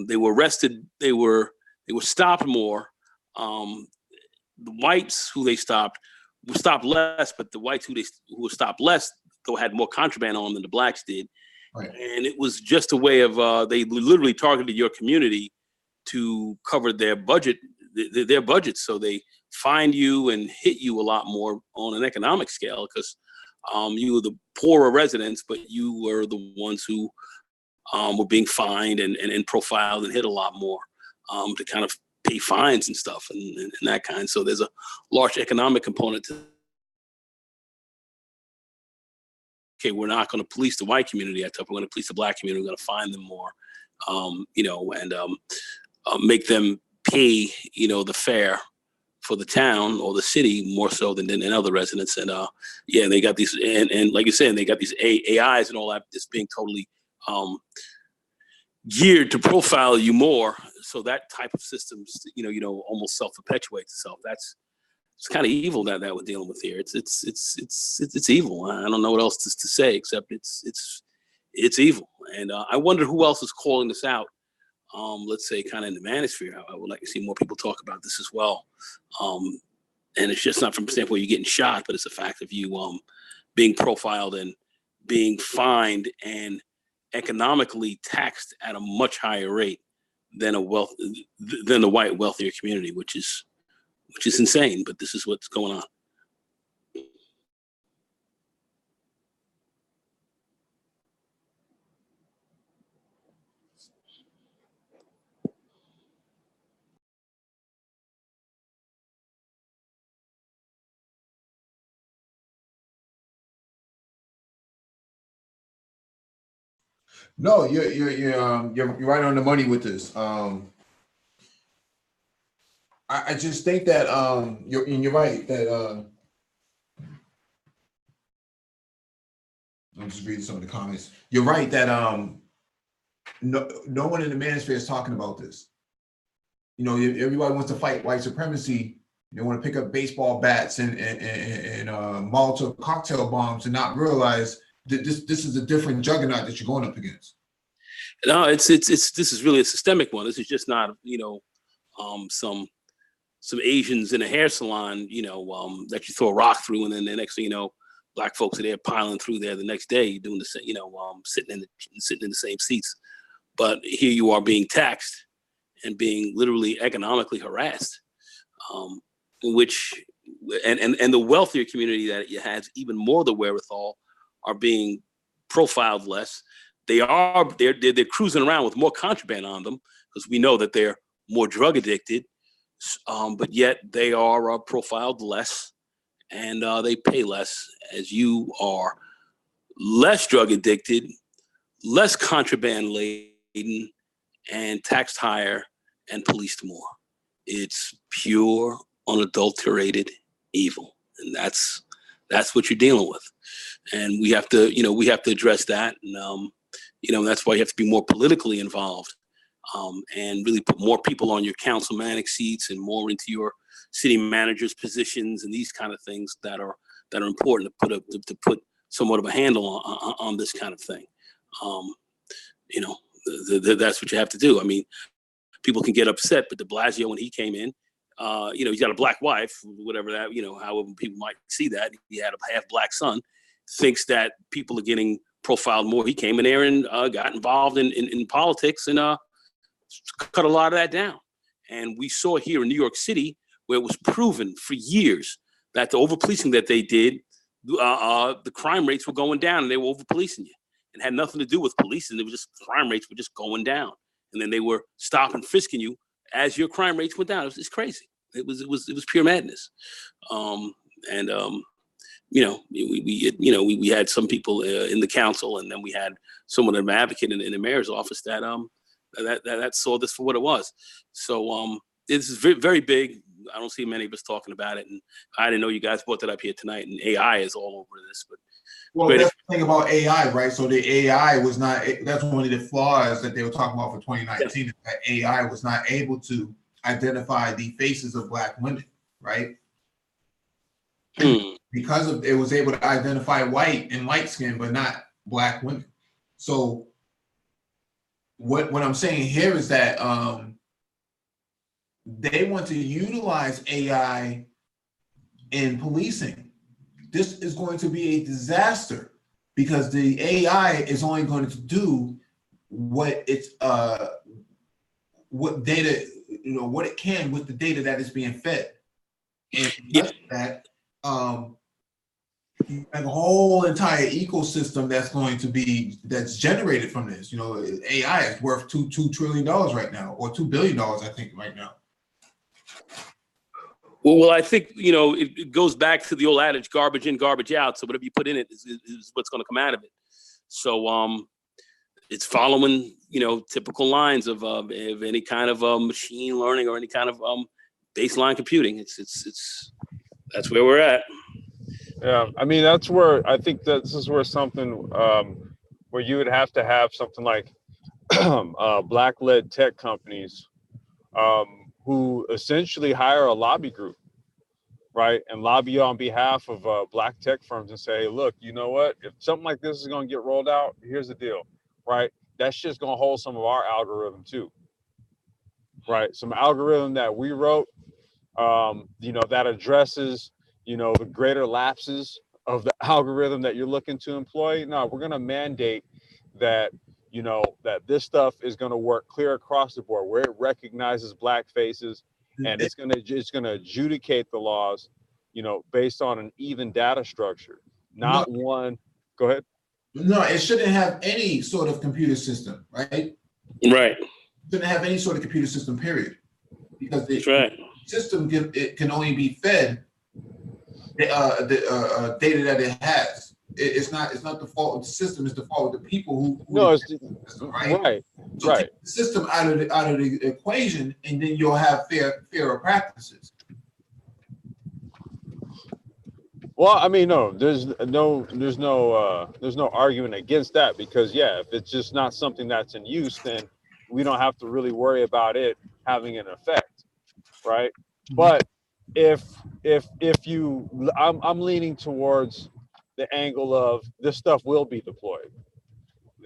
S3: They were arrested. They were stopped more. The whites who they stopped were stopped less, but the whites who were stopped less, though, had more contraband on them than the Blacks did.
S1: Right.
S3: And it was just a way of they literally targeted your community to cover their budget, their budgets. So they find you and hit you a lot more on an economic scale because you were the poorer residents, but you were the ones who were being fined and profiled and hit a lot more to kind of pay fines and stuff and that kind. So there's a large economic component to. Okay, we're not going to police the white community. We're going to police the Black community. We're going to find them more, and make them pay, the fare for the town or the city more so than other residents. And they got these, and like you said, they got these AIs and all that. This being totally geared to profile you more, so that type of systems, almost self-perpetuates itself. It's kind of evil that we're dealing with here. It's evil. I don't know what else to say except it's evil. And I wonder who else is calling this out. Let's say kind of in the manosphere. I would like to see more people talk about this as well. And it's just not from the standpoint you're getting shot, but it's a fact of you being profiled and being fined and economically taxed at a much higher rate than the white wealthier community, which is insane. But this is what's going on.
S1: No, you're right on the money with this. I just think that you're right that I'm just reading some of the comments. You're right that no one in the manosphere is talking about this. Everybody wants to fight white supremacy. They want to pick up baseball bats and Molotov cocktail bombs and not realize that this is a different juggernaut that you're going up against.
S3: No, this is really a systemic one. This is just not some Asians in a hair salon that you throw a rock through, and then the next thing you know, black folks are there piling through there the next day doing the same, sitting in the same seats. But here you are being taxed and being literally economically harassed, which the wealthier community that has even more the wherewithal are being profiled less. They're cruising around with more contraband on them because we know that they're more drug addicted, but yet they are profiled less and they pay less, as you are less drug addicted, less contraband laden, and taxed higher and policed more. It's pure, unadulterated evil, and that's what you're dealing with. And we have to address that, and that's why you have to be more politically involved, and really put more people on your councilmanic seats and more into your city managers' positions and these kind of things that are important to put somewhat of a handle on this kind of thing. That's what you have to do. I mean, people can get upset, but de Blasio, when he came in, he's got a black wife, whatever that, however people might see that. He had a half black son, thinks that people are getting profiled more. He came in there and got involved in politics and cut a lot of that down. And we saw here in New York City, where it was proven for years that the over-policing that they did, the crime rates were going down and they were over-policing you. It had nothing to do with policing. It was just crime rates were just going down. And then they were stopping, frisking you as your crime rates went down. It's crazy. It was pure madness. We had some people in the council, and then we had someone, an advocate in the mayor's office that saw this for what it was. So this is very, very big. I don't see many of us talking about it, and I didn't know you guys brought that up here tonight. And AI is all over this, but.
S1: Well, that's the thing about AI, right? So the AI was not, that's one of the flaws that they were talking about for 2019, that AI was not able to identify the faces of black women, right? Because of it was able to identify white and light skin, but not black women. So what I'm saying here is that they want to utilize AI in policing. This is going to be a disaster because the AI is only going to do what it's what data, what it can with the data that is being fed. And that you have a whole entire ecosystem that's generated from this. AI is worth $2 trillion right now, or $2 billion, I think, right now.
S3: Well, I think, it goes back to the old adage, garbage in, garbage out. So whatever you put in it is what's going to come out of it. So it's following, typical lines of any kind of machine learning or any kind of baseline computing. That's where we're at.
S2: Yeah, I mean, that's where I think that this is where something where you would have to have something like black-led tech companies who essentially hire a lobby group, right, and lobby on behalf of black tech firms and say, look, you know what? If something like this is going to get rolled out, here's the deal, right? That's just going to hold some of our algorithm too, right? Some algorithm that we wrote, that addresses, the greater lapses of the algorithm that you're looking to employ. No, we're going to mandate that, that this stuff is going to work clear across the board, where it recognizes black faces, and it's going to adjudicate the laws, based on an even data structure, not one. Go ahead.
S1: No, it shouldn't have any sort of computer system, right?
S3: Right.
S1: It shouldn't have any sort of computer system, period. Because the system can only be fed the data that it has. It's not the fault of the system. It's the fault of the people who
S2: no, it's the
S1: system, right. So
S2: right.
S1: take the system out of the equation, and then you'll have fairer practices.
S2: Well, I mean, no, there's no argument against that, because if it's just not something that's in use, then we don't have to really worry about it having an effect, right? Mm-hmm. But I'm leaning towards the angle of this stuff will be deployed.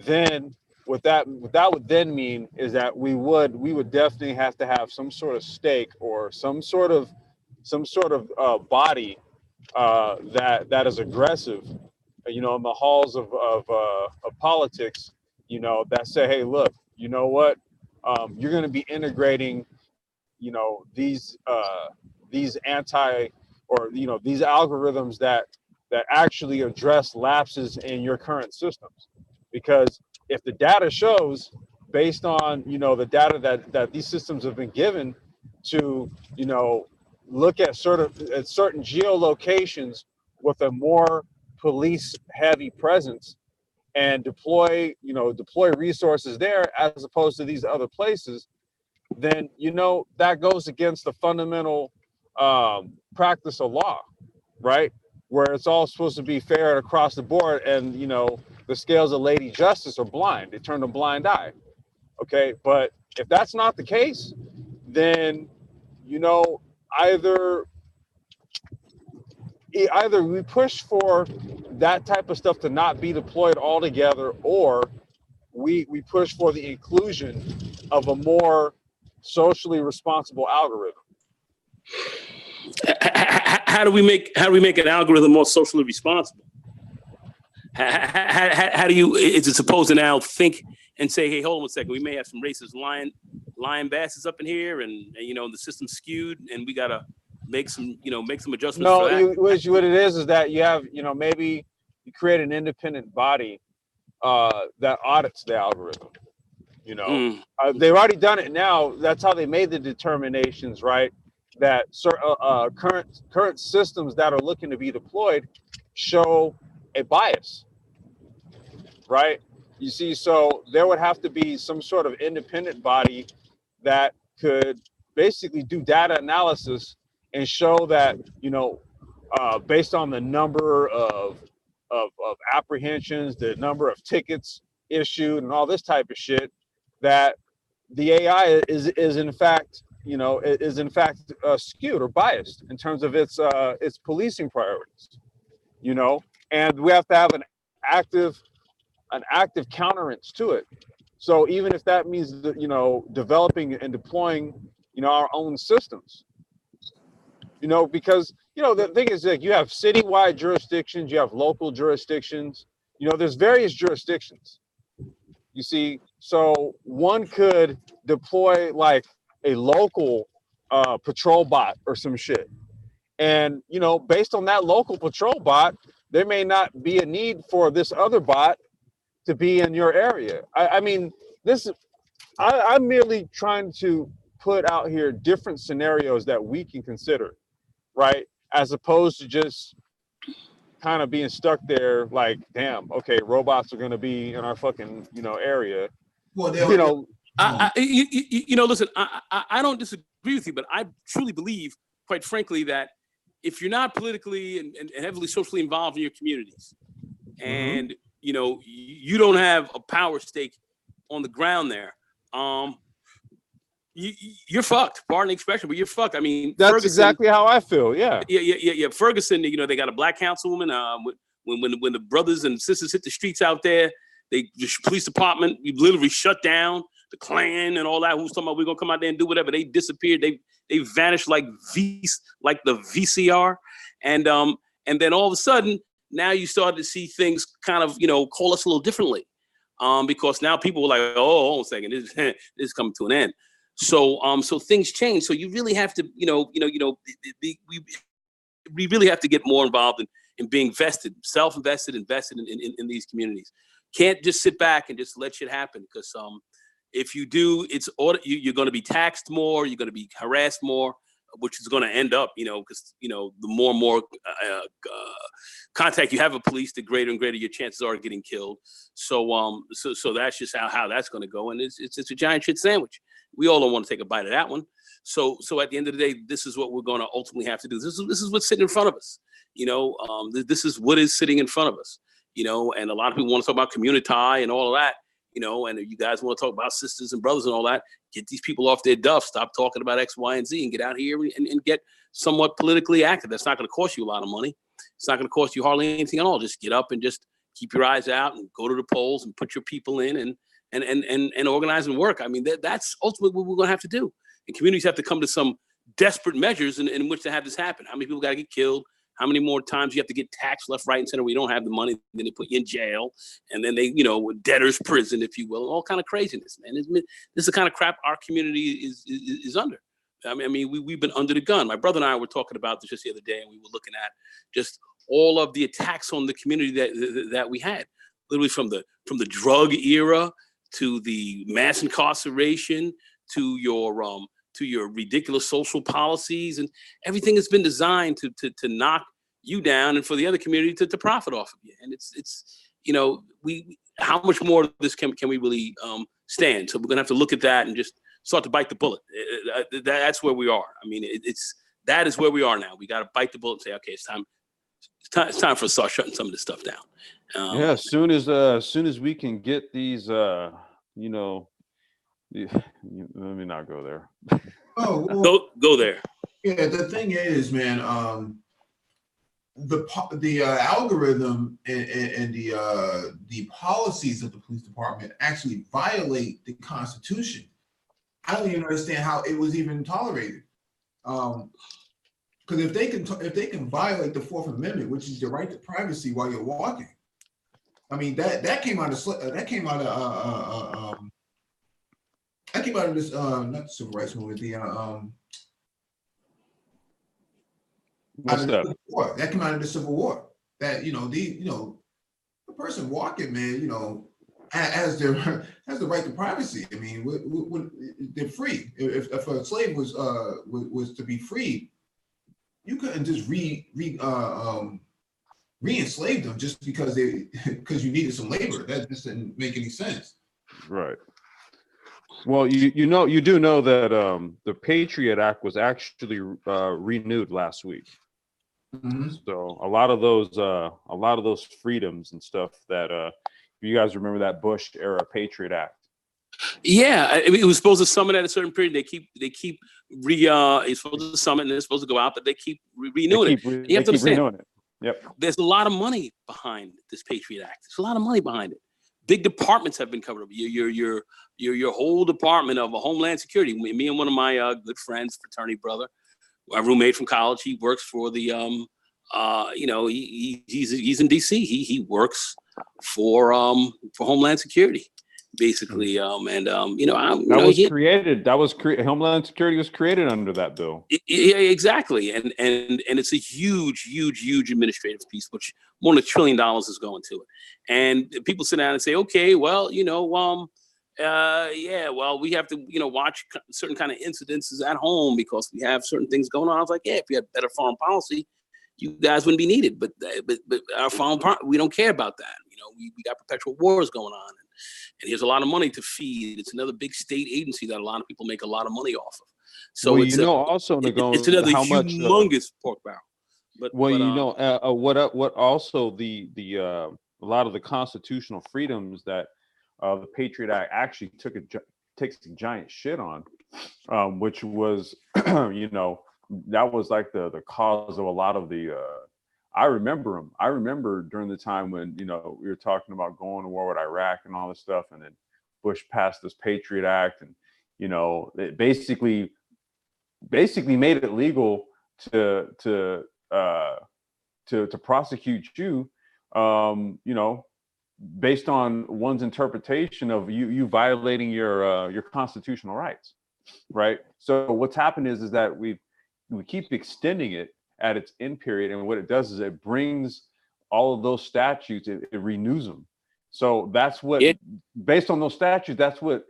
S2: Then what that would then mean is that we would definitely have to have some sort of stake or some sort of body that is aggressive, in the halls of politics, that say, hey, look, you know what, you're going to be integrating, these anti, or these algorithms that actually address lapses in your current systems, because if the data shows, based on the data that these systems have been given to look at certain geolocations with a more police heavy presence, and deploy resources there as opposed to these other places, then that goes against the fundamental practice of law, right? Where it's all supposed to be fair and across the board, and the scales of Lady Justice are blind. They turn a blind eye. Okay, but if that's not the case, then either we push for that type of stuff to not be deployed altogether, or we push for the inclusion of a more socially responsible algorithm.
S3: How do we make an algorithm more socially responsible? How do you? Is it supposed to now think and say, hey, hold on a second, we may have some racist lion basses up in here, and the system's skewed, and we gotta make some adjustments.
S2: No,
S3: for that?
S2: what it is that you have, maybe you create an independent body that audits the algorithm. They've already done it now. That's how they made the determinations, right? That current systems that are looking to be deployed show a bias, right? You see, so there would have to be some sort of independent body that could basically do data analysis and show that, based on the number of apprehensions, the number of tickets issued, and all this type of shit, that the AI is in fact skewed or biased in terms of its policing priorities, and we have to have an active counterance to it. So even if that means developing and deploying our own systems, because the thing is that you have citywide jurisdictions, you have local jurisdictions, there's various jurisdictions. You see, so one could deploy like a local patrol bot or some shit, and based on that local patrol bot, there may not be a need for this other bot to be in your area. I mean, I'm merely trying to put out here different scenarios that we can consider, right? As opposed to just kind of being stuck there like, damn, okay, robots are going to be in our fucking, area. Well,
S3: listen, I don't disagree with you, but I truly believe, quite frankly, that if you're not politically and heavily socially involved in your communities, and you don't have a power stake on the ground there, you're fucked. Pardon the expression, but you're fucked. I mean,
S2: That's
S3: Ferguson,
S2: exactly how I feel. Yeah.
S3: Yeah. Ferguson, you know, they got a black councilwoman. When the brothers and sisters hit the streets out there, the police department, you literally shut down the Klan and all that. Who's talking about we're gonna come out there and do whatever? They disappeared. They vanished like the VCR, and then all of a sudden now you start to see things kind of, you know, call us a little differently, because now people were like, oh, hold on a second, this is coming to an end. So so things change. So you really have to, we really have to get more involved in being self-invested, invested in these communities. Can't just sit back and just let shit happen, because if you do, you're going to be taxed more, you're going to be harassed more, which is going to end up, because the more and more contact you have with police, the greater and greater your chances are of getting killed. So so that's just how that's going to go, and it's a giant shit sandwich. We all don't want to take a bite of that one. So at the end of the day, this is what we're going to ultimately have to do. This is what's sitting in front of us. This is what is sitting in front of us. And a lot of people want to talk about community and all of that. And if you guys want to talk about sisters and brothers and all that, get these people off their duff. Stop talking about X, Y, and Z, and get out here and get somewhat politically active. That's not going to cost you a lot of money. It's not going to cost you hardly anything at all. Just get up and just keep your eyes out and go to the polls and put your people in and organize and work. I mean, that's ultimately what we're going to have to do. And communities have to come to some desperate measures in which to have this happen. How many people got to get killed? How many more times you have to get taxed left, right, and center where you don't have the money? Then they put you in jail, and then they, debtor's prison, if you will, all kind of craziness, man. This is the kind of crap our community is under. I mean, we've been under the gun. My brother and I were talking about this just the other day, and we were looking at just all of the attacks on the community that we had, literally from the drug era to the mass incarceration to your ridiculous social policies, and everything has been designed to knock you down and for the other community to profit off of you. And it's how much more of this can we really stand? So we're gonna have to look at that and just start to bite the bullet. That's where we are. I mean, that is where we are now. We got to bite the bullet and say, okay, it's time for us to start shutting some of this stuff down.
S2: Yeah, as soon as we can get these, let me not go there.
S1: Oh, well,
S3: go there.
S1: Yeah, the thing is, man, the algorithm and the policies of the police department actually violate the Constitution. I don't even understand how it was even tolerated. Because if they can violate the Fourth Amendment, which is the right to privacy while you're walking, I mean that came out of this not the civil rights movement,
S2: What's that?
S1: That came out of the Civil War. That the person walking, man, has the right to privacy. I mean, they're free. If a slave was to be freed, you couldn't just re-enslave them just because you needed some labor. That just didn't make any sense.
S2: Right. Well, you do know that the Patriot Act was actually renewed last week. Mm-hmm. So a lot of those freedoms and stuff that you guys remember that Bush era Patriot Act. Yeah,
S3: I mean, it was supposed to summit at a certain period. It's supposed to summit and it's supposed to go out, but they keep renewing it. You have to understand.
S2: Yep.
S3: There's a lot of money behind this Patriot Act. There's a lot of money behind it. Big departments have been covered up. Your whole department of Homeland Security. Me and one of my good friends, fraternity brother, my roommate from college, he works for the he's in DC. He works for Homeland Security, basically.
S2: Homeland Security was created under that bill.
S3: Yeah, exactly. And it's a huge administrative piece, which more than $1 trillion is going to it. And people sit down and say, okay, well, we have to, watch certain kind of incidences at home because we have certain things going on. I was like, yeah, if we had better foreign policy, you guys wouldn't be needed. But our foreign policy, we don't care about that. We got perpetual wars going on, and there's a lot of money to feed. It's another big state agency that a lot of people make a lot of money off of. So
S2: it's
S3: another humongous pork barrel.
S2: What also the a lot of the constitutional freedoms that the Patriot Act actually took take some giant shit on, which was, you know, that was like the cause of a lot of the. I remember them. I remember during the time when, you know, we were talking about going to war with Iraq and all this stuff, and then Bush passed this Patriot Act, and, you know, it basically made it legal to prosecute you, you know, based on one's interpretation of you violating your constitutional rights, right? So what's happened is that we keep extending it at its end period, and what it does is it brings all of those statutes, it renews them. So that's what, based on those statutes, that's what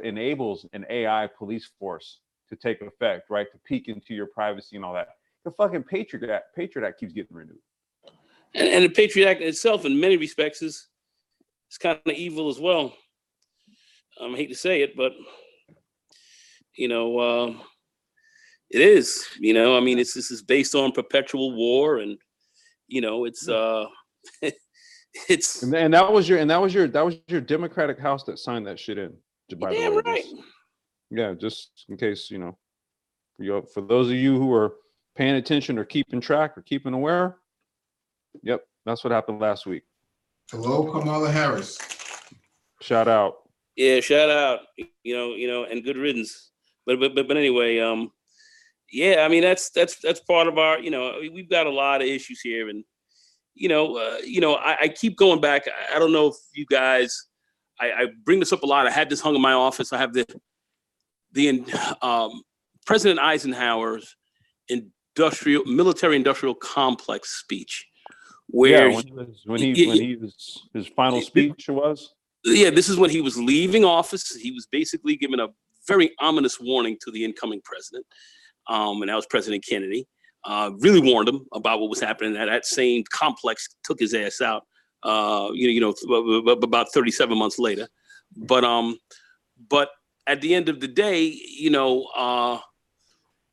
S2: enables an AI police force to take effect, right? To peek into your privacy and all that. The fucking Patriot Act keeps getting renewed.
S3: And the Patriot Act itself, in many respects, is kind of evil as well. I hate to say it, but, you know, it is. You know, I mean, this is based on perpetual war, and, you know, it's it's.
S2: And that was your Democratic House that signed that shit in. By the way,
S3: right.
S2: Yeah, just in case, you know, for those of you who are paying attention or keeping track or keeping aware. Yep, that's what happened last week.
S1: Hello, Kamala Harris.
S2: Shout out.
S3: Yeah, shout out. You know, and good riddance. But anyway, yeah, I mean that's part of our. You know, we've got a lot of issues here, and you know, I keep going back. I don't know if you guys. I bring this up a lot. I had this hung in my office. I have the President Eisenhower's military industrial complex speech, where
S2: when he was his final speech was.
S3: Yeah, this is when he was leaving office. He was basically giving a very ominous warning to the incoming president, and that was President Kennedy. Really warned him about what was happening. That same complex took his ass out. About 37 months later, but at the end of the day, you know,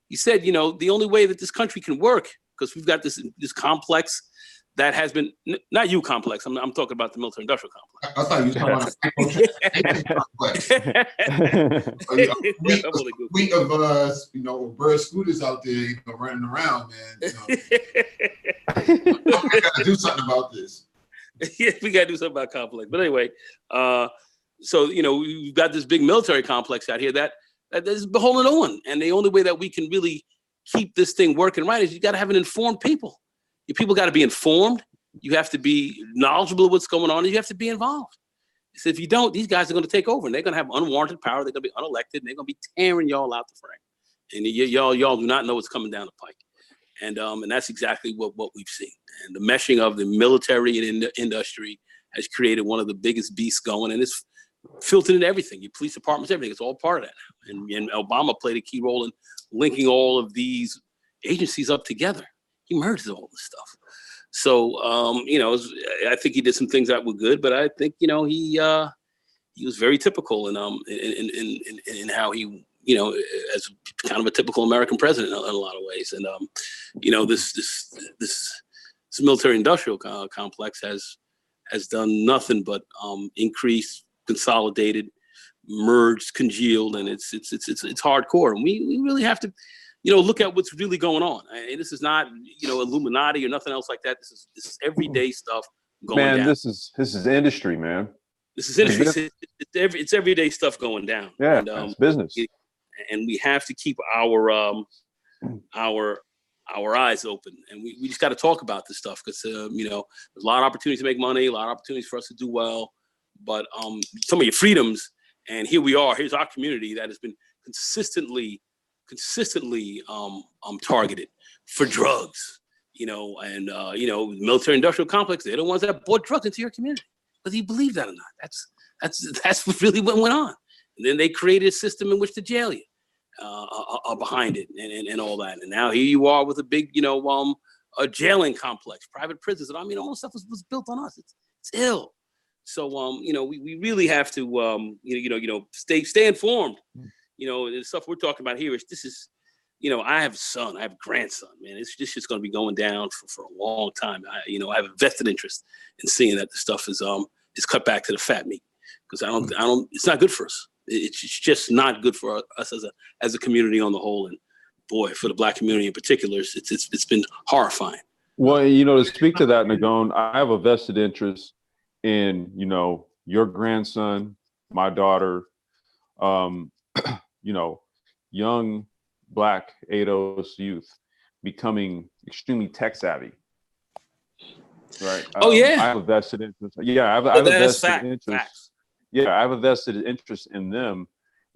S3: he said, you know, the only way that this country can work, because we've got this complex that has been not you complex. I'm talking about the military industrial complex.
S1: I thought you were talking about a fleet of you know, bird scooters out there, you know, running around, man. You know. We got to do something about this.
S3: Yeah, we got to do something about complex. But anyway, so, you know, we've got this big military complex out here that is beholden to no one. And the only way that we can really keep this thing working right is you got to have an informed people. Your people got to be informed. You have to be knowledgeable of what's going on, and you have to be involved. So if you don't, these guys are going to take over, and they're going to have unwarranted power. They're going to be unelected, and they're going to be tearing y'all out the frame. And y'all do not know what's coming down the pike. And that's exactly what we've seen. And the meshing of the military and industry has created one of the biggest beasts going, and it's filtered into everything. Your police departments, everything. It's all part of that now. And Obama played a key role in linking all of these agencies up together. He merged all this stuff. So, you know, I think he did some things that were good, but I think, you know, he was very typical in how he, you know, as kind of a typical American president in a lot of ways. And, you know, this military industrial complex has done nothing but increase, consolidated, merged, congealed, and it's hardcore. And we really have to, you know, look at what's really going on. And this is not, you know, Illuminati or nothing else like that. This is everyday stuff going down.
S2: Man, this is industry, man.
S3: This is industry. It's everyday stuff going down.
S2: Yeah,
S3: and,
S2: it's business.
S3: And we have to keep our eyes open, and we just got to talk about this stuff, because you know, there's a lot of opportunities to make money, a lot of opportunities for us to do well, but some of your freedoms, and here we are. Here's our community that has been consistently targeted for drugs, you know, and you know, military industrial complex. They're the ones that brought drugs into your community, whether you believe that or not. That's what really went on. And then they created a system in which to jail you behind it and all that. And now here you are with a big, you know, a jailing complex, private prisons. And I mean, all this stuff was built on us. It's ill. So, you know, we really have to, stay informed. You know, the stuff we're talking about here is, you know, I have a son, I have a grandson, man. This just going to be going down for a long time. I have a vested interest in seeing that the stuff is cut back to the fat meat, because I don't, it's not good for us. It's just not good for us as a community on the whole. And boy, for the Black community in particular, it's been horrifying.
S2: Well, you know, to speak to that, Nagone, I have a vested interest in, you know, your grandson, my daughter, you know, young Black ADOS youth becoming extremely tech savvy. Right.
S3: Oh yeah.
S2: I have a vested interest. Yeah, I have a vested interest. Facts. Yeah, I have a vested interest in them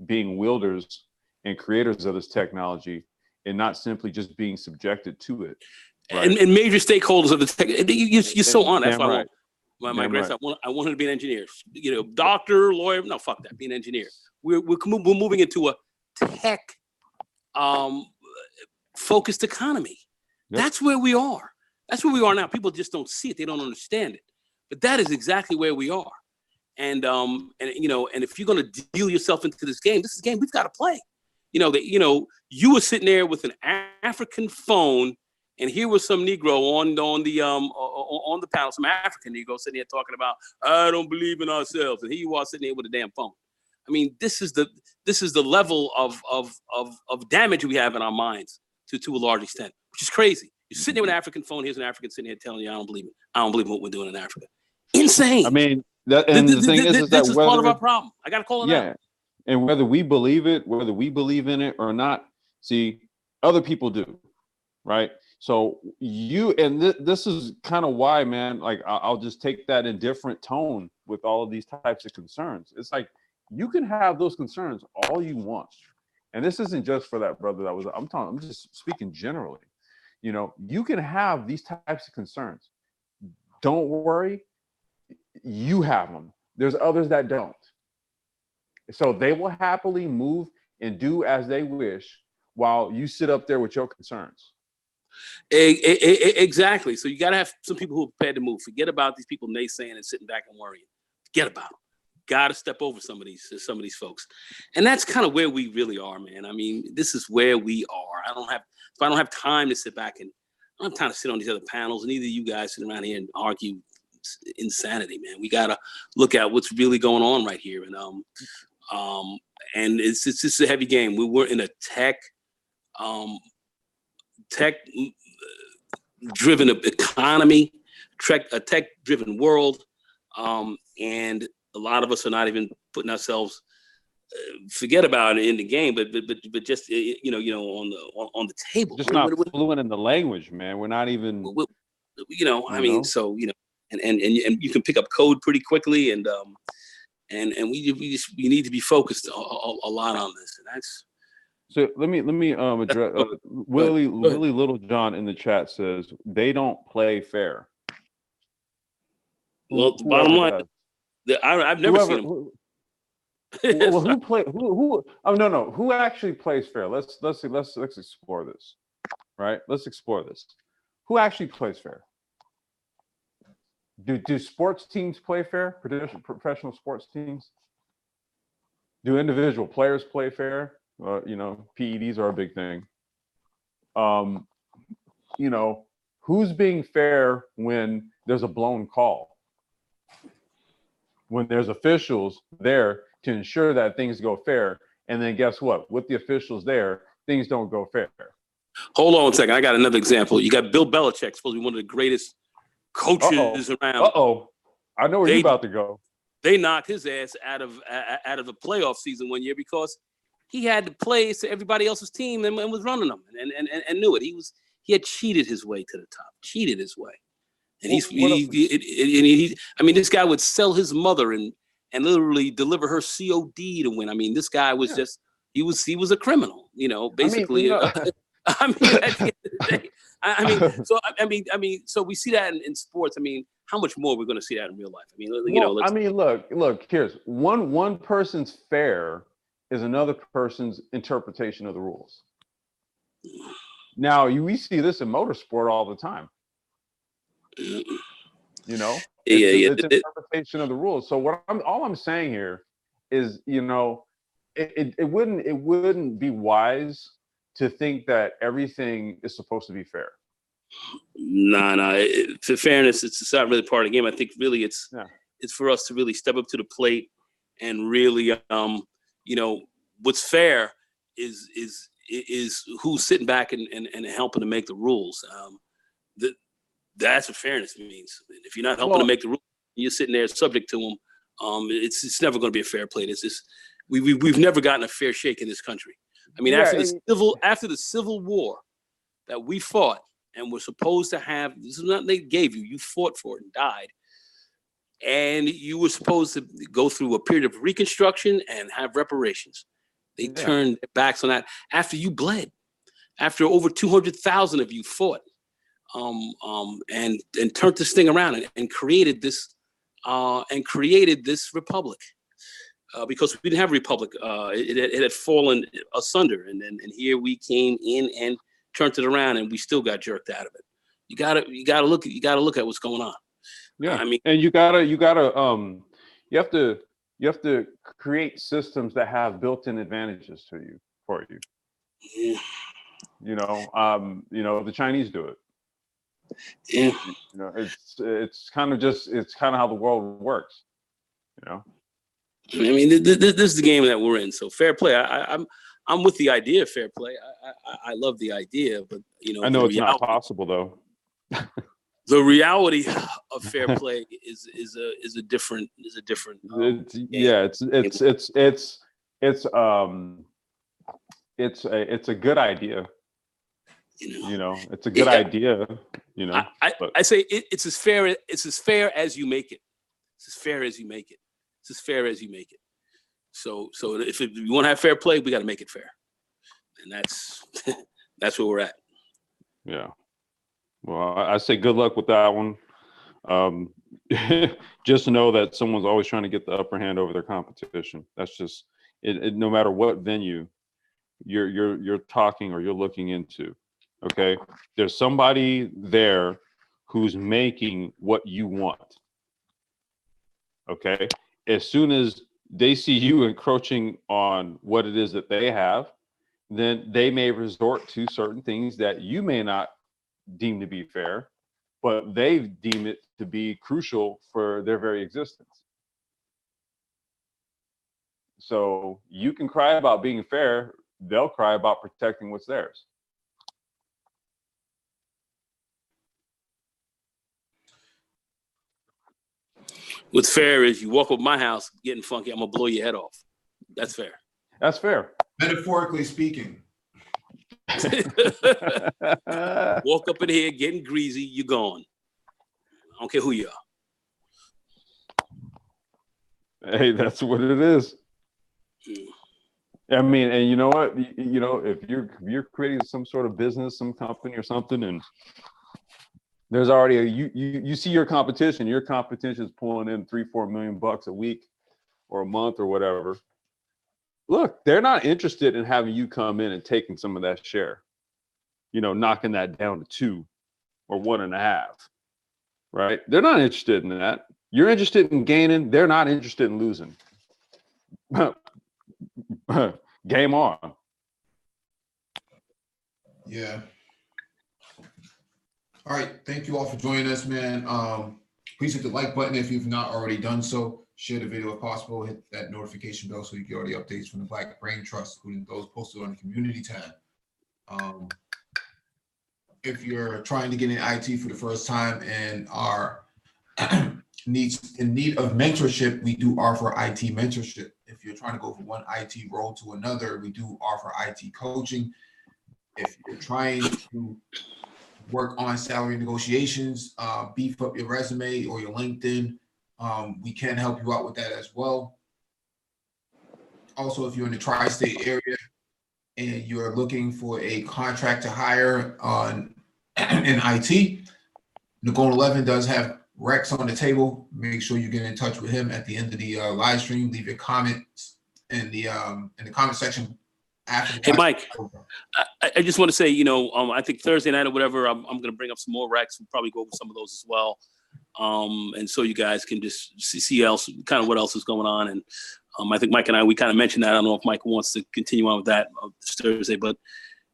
S2: being wielders and creators of this technology and not simply just being subjected to it. Right?
S3: And major stakeholders of the tech. You're so on. That's why
S2: right.
S3: my grandson. I wanted to be an engineer. You know, doctor, lawyer. No, fuck that. Be an engineer. We're moving into a tech focused economy. Yep. That's where we are. That's where we are now. People just don't see it. They don't understand it. But that is exactly where we are. And you know, and if you're going to deal yourself into this is a game we've got to play. You know, you were sitting there with an African phone, and here was some Negro on the panel, some African Negro sitting here talking about, I don't believe in ourselves, and here you are sitting there with a damn phone. I mean, this is the level of damage we have in our minds to a large extent, which is crazy. You're sitting there with an African phone. Here's an African sitting here telling you, I don't believe it. I don't believe in what we're doing in Africa. Insane.
S2: I mean, the thing is
S3: this is part of our problem. I got to call it out.
S2: Yeah, and whether we believe it, whether we believe in it or not, see, other people do, right? So this is kind of why, man. Like, I'll just take that indifferent tone with all of these types of concerns. It's like you can have those concerns all you want, and this isn't just for that brother that was. I'm just speaking generally. You know, you can have these types of concerns. Don't worry, you have them. There's others that don't. So they will happily move and do as they wish while you sit up there with your concerns.
S3: Exactly. So you got to have some people who are prepared to move. Forget about these people naysaying and sitting back and worrying. Forget about them. Got to step over some of these folks. And that's kind of where we really are, man. I mean, this is where we are. I don't have time to sit back and I don't have time to sit on these other panels, and either you guys sit around here and argue insanity, man. We got to look at what's really going on right here. And it's just a heavy game. We're in a tech driven economy, a tech driven world. And a lot of us are not even putting ourselves, forget about it in the game, but just you know on the table.
S2: Just not fluent in the language, man. We're not even.
S3: I mean, so and you can pick up code pretty quickly, and we need to be focused a lot on this, and that's.
S2: So let me address Willie Littlejohn in the chat says they don't play fair.
S3: Well, the bottom line, I've never seen them.
S2: Well, who? Oh no. Who actually plays fair? Let's explore this, right? Let's explore this. Who actually plays fair? Do sports teams play fair? Professional sports teams? Do individual players play fair? PEDs are a big thing. Who's being fair when there's a blown call? When there's officials there to ensure that things go fair, and then guess what? With the officials there, things don't go fair.
S3: Hold on a second. I got another example. You got Bill Belichick, supposed to be one of the greatest coaches around.
S2: I know where you're about to go.
S3: They knocked his ass out of the playoff season one year because he had to play to everybody else's team and was running them and knew it. He had cheated his way to the top. Cheated his way. And this guy would sell his mother and literally deliver her COD to win. I mean, this guy was just he was a criminal, basically. At the end of the day. So we see that in sports. I mean, how much more we're going to see that in real life? I mean,
S2: look. Here's one person's fair is another person's interpretation of the rules. Now we see this in motorsport all the time. It's an interpretation of the rules. So all I'm saying here is, it wouldn't be wise to think that everything is supposed to be fair.
S3: No. For fairness, it's not really part of the game. I think really it's for us to really step up to the plate and really you know, what's fair is who's sitting back and helping to make the rules. That's what fairness means. If you're not helping to make the rules, you're sitting there subject to them. It's never going to be a fair play. It's just we've never gotten a fair shake in this country. I mean, after the Civil War that we fought and were supposed to have, this is nothing they gave you. You fought for it and died, and you were supposed to go through a period of Reconstruction and have reparations. They turned their backs on that after you bled, after over 200,000 of you fought, and turned this thing around and created this republic. Because we didn't have a republic, it had fallen asunder, and here we came in and turned it around, and we still got jerked out of it. You gotta look at what's going on.
S2: Yeah,
S3: I mean,
S2: and you have to create systems that have built-in advantages for you.
S3: Yeah.
S2: You know, the Chinese do it.
S3: Yeah.
S2: You know, it's kind of how the world works. You know.
S3: I mean, this is the game that we're in. So fair play. I'm with the idea of fair play. I love the idea, but you know,
S2: I know it's not possible though.
S3: The reality of fair play is a different.
S2: It's a good idea. You know, it's a good idea. You know,
S3: I say it's as fair as you make it. It's as fair as you make it. It's as fair as you make it. So if you want to have fair play, we got to make it fair, and that's where we're at.
S2: Yeah. Well, I say good luck with that one. Just know that someone's always trying to get the upper hand over their competition. That's just it. No matter what venue you're talking or you're looking into, okay, there's somebody there who's making what you want. Okay, as soon as they see you encroaching on what it is that they have, then they may resort to certain things that you may not deem to be fair, but they deem it to be crucial for their very existence. So you can cry about being fair, they'll cry about protecting what's theirs.
S3: What's fair is you walk up my house getting funky, I'm gonna blow your head off. That's fair.
S2: That's fair.
S1: Metaphorically speaking.
S3: Walk up in here getting greasy, you're gone. I don't care who you are.
S2: Hey, that's what it is. I mean, and you know what? You know, if you're creating some sort of business, some company or something, and there's already you see your competition. Your competition is pulling in $3-4 million a week or a month or whatever. Look, they're not interested in having you come in and taking some of that share. You know, knocking that down to 2 or 1.5. Right? They're not interested in that. You're interested in gaining. They're not interested in losing. Game on.
S1: Yeah. All right. Thank you all for joining us, man. Please hit the like button if you've not already done so. Share the video if possible. Hit that notification bell so you get all the updates from the Black Brain Trust, including those posted on the community tab. If you're trying to get in IT for the first time and are in need of mentorship, we do offer IT mentorship. If you're trying to go from one IT role to another, we do offer IT coaching. If you're trying to work on salary negotiations, beef up your resume or your LinkedIn, we can help you out with that as well. Also, if you're in the tri-state area and you're looking for a contract to hire in IT, Nagone 11 does have Rex on the table. Make sure you get in touch with him at the end of the live stream. Leave your comments in the comment section after.
S3: Hey, Mike, I just want to say, you know, I think Thursday night or whatever, I'm going to bring up some more Rex. We'll probably go over some of those as well. And so you guys can just see else kind of what else is going on. And I think Mike and I, we kind of mentioned that. I don't know if Mike wants to continue on with that this Thursday, but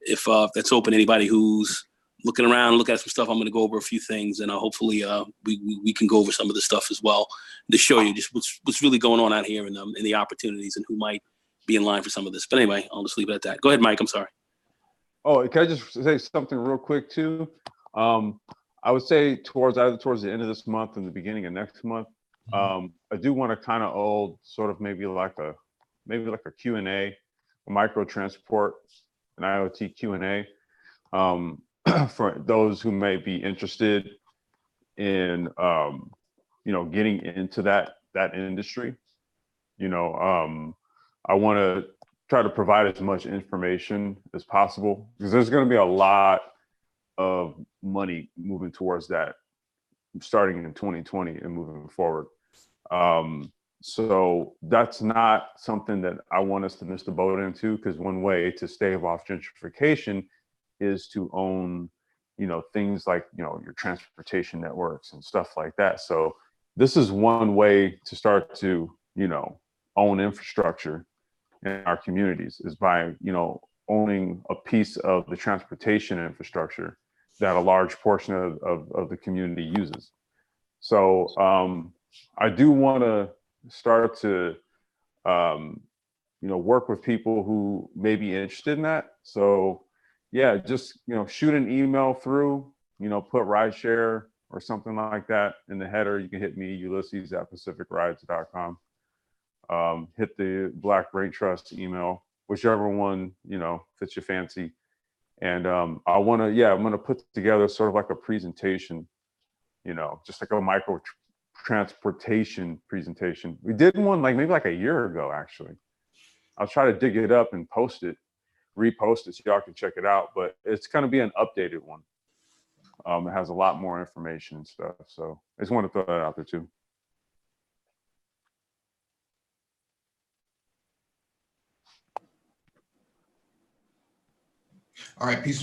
S3: if that's open, anybody who's looking around, look at some stuff, I'm going to go over a few things, and hopefully we can go over some of the stuff as well to show you just what's really going on out here and the opportunities and who might be in line for some of this. But anyway, I'll just leave it at that. Go ahead, Mike. I'm sorry.
S2: Oh, can I just say something real quick too? I would say either towards the end of this month and the beginning of next month, I do want to kind of hold sort of maybe like a Q&A, a micro transport, an IoT Q&A, for those who may be interested in, getting into that industry. I want to try to provide as much information as possible because there's going to be a lot of money moving towards that starting in 2020 and moving forward. So that's not something that I want us to miss the boat into, because one way to stave off gentrification is to own, things like, your transportation networks and stuff like that. So this is one way to start to, own infrastructure in our communities, is by, owning a piece of the transportation infrastructure that a large portion of the community uses. So I do want to start to, work with people who may be interested in that. So yeah, just, shoot an email through, put rideshare or something like that in the header. You can hit me, Ulysses@pacificrides.com. Hit the Black Brain Trust email, whichever one, fits your fancy. And I'm going to put together sort of like a presentation, just like a micro transportation presentation. We did one maybe like a year ago, actually. I'll try to dig it up and repost it so y'all can check it out, but it's going to be an updated one. It has a lot more information and stuff. So I just want to throw that out there too.
S1: All right, peace and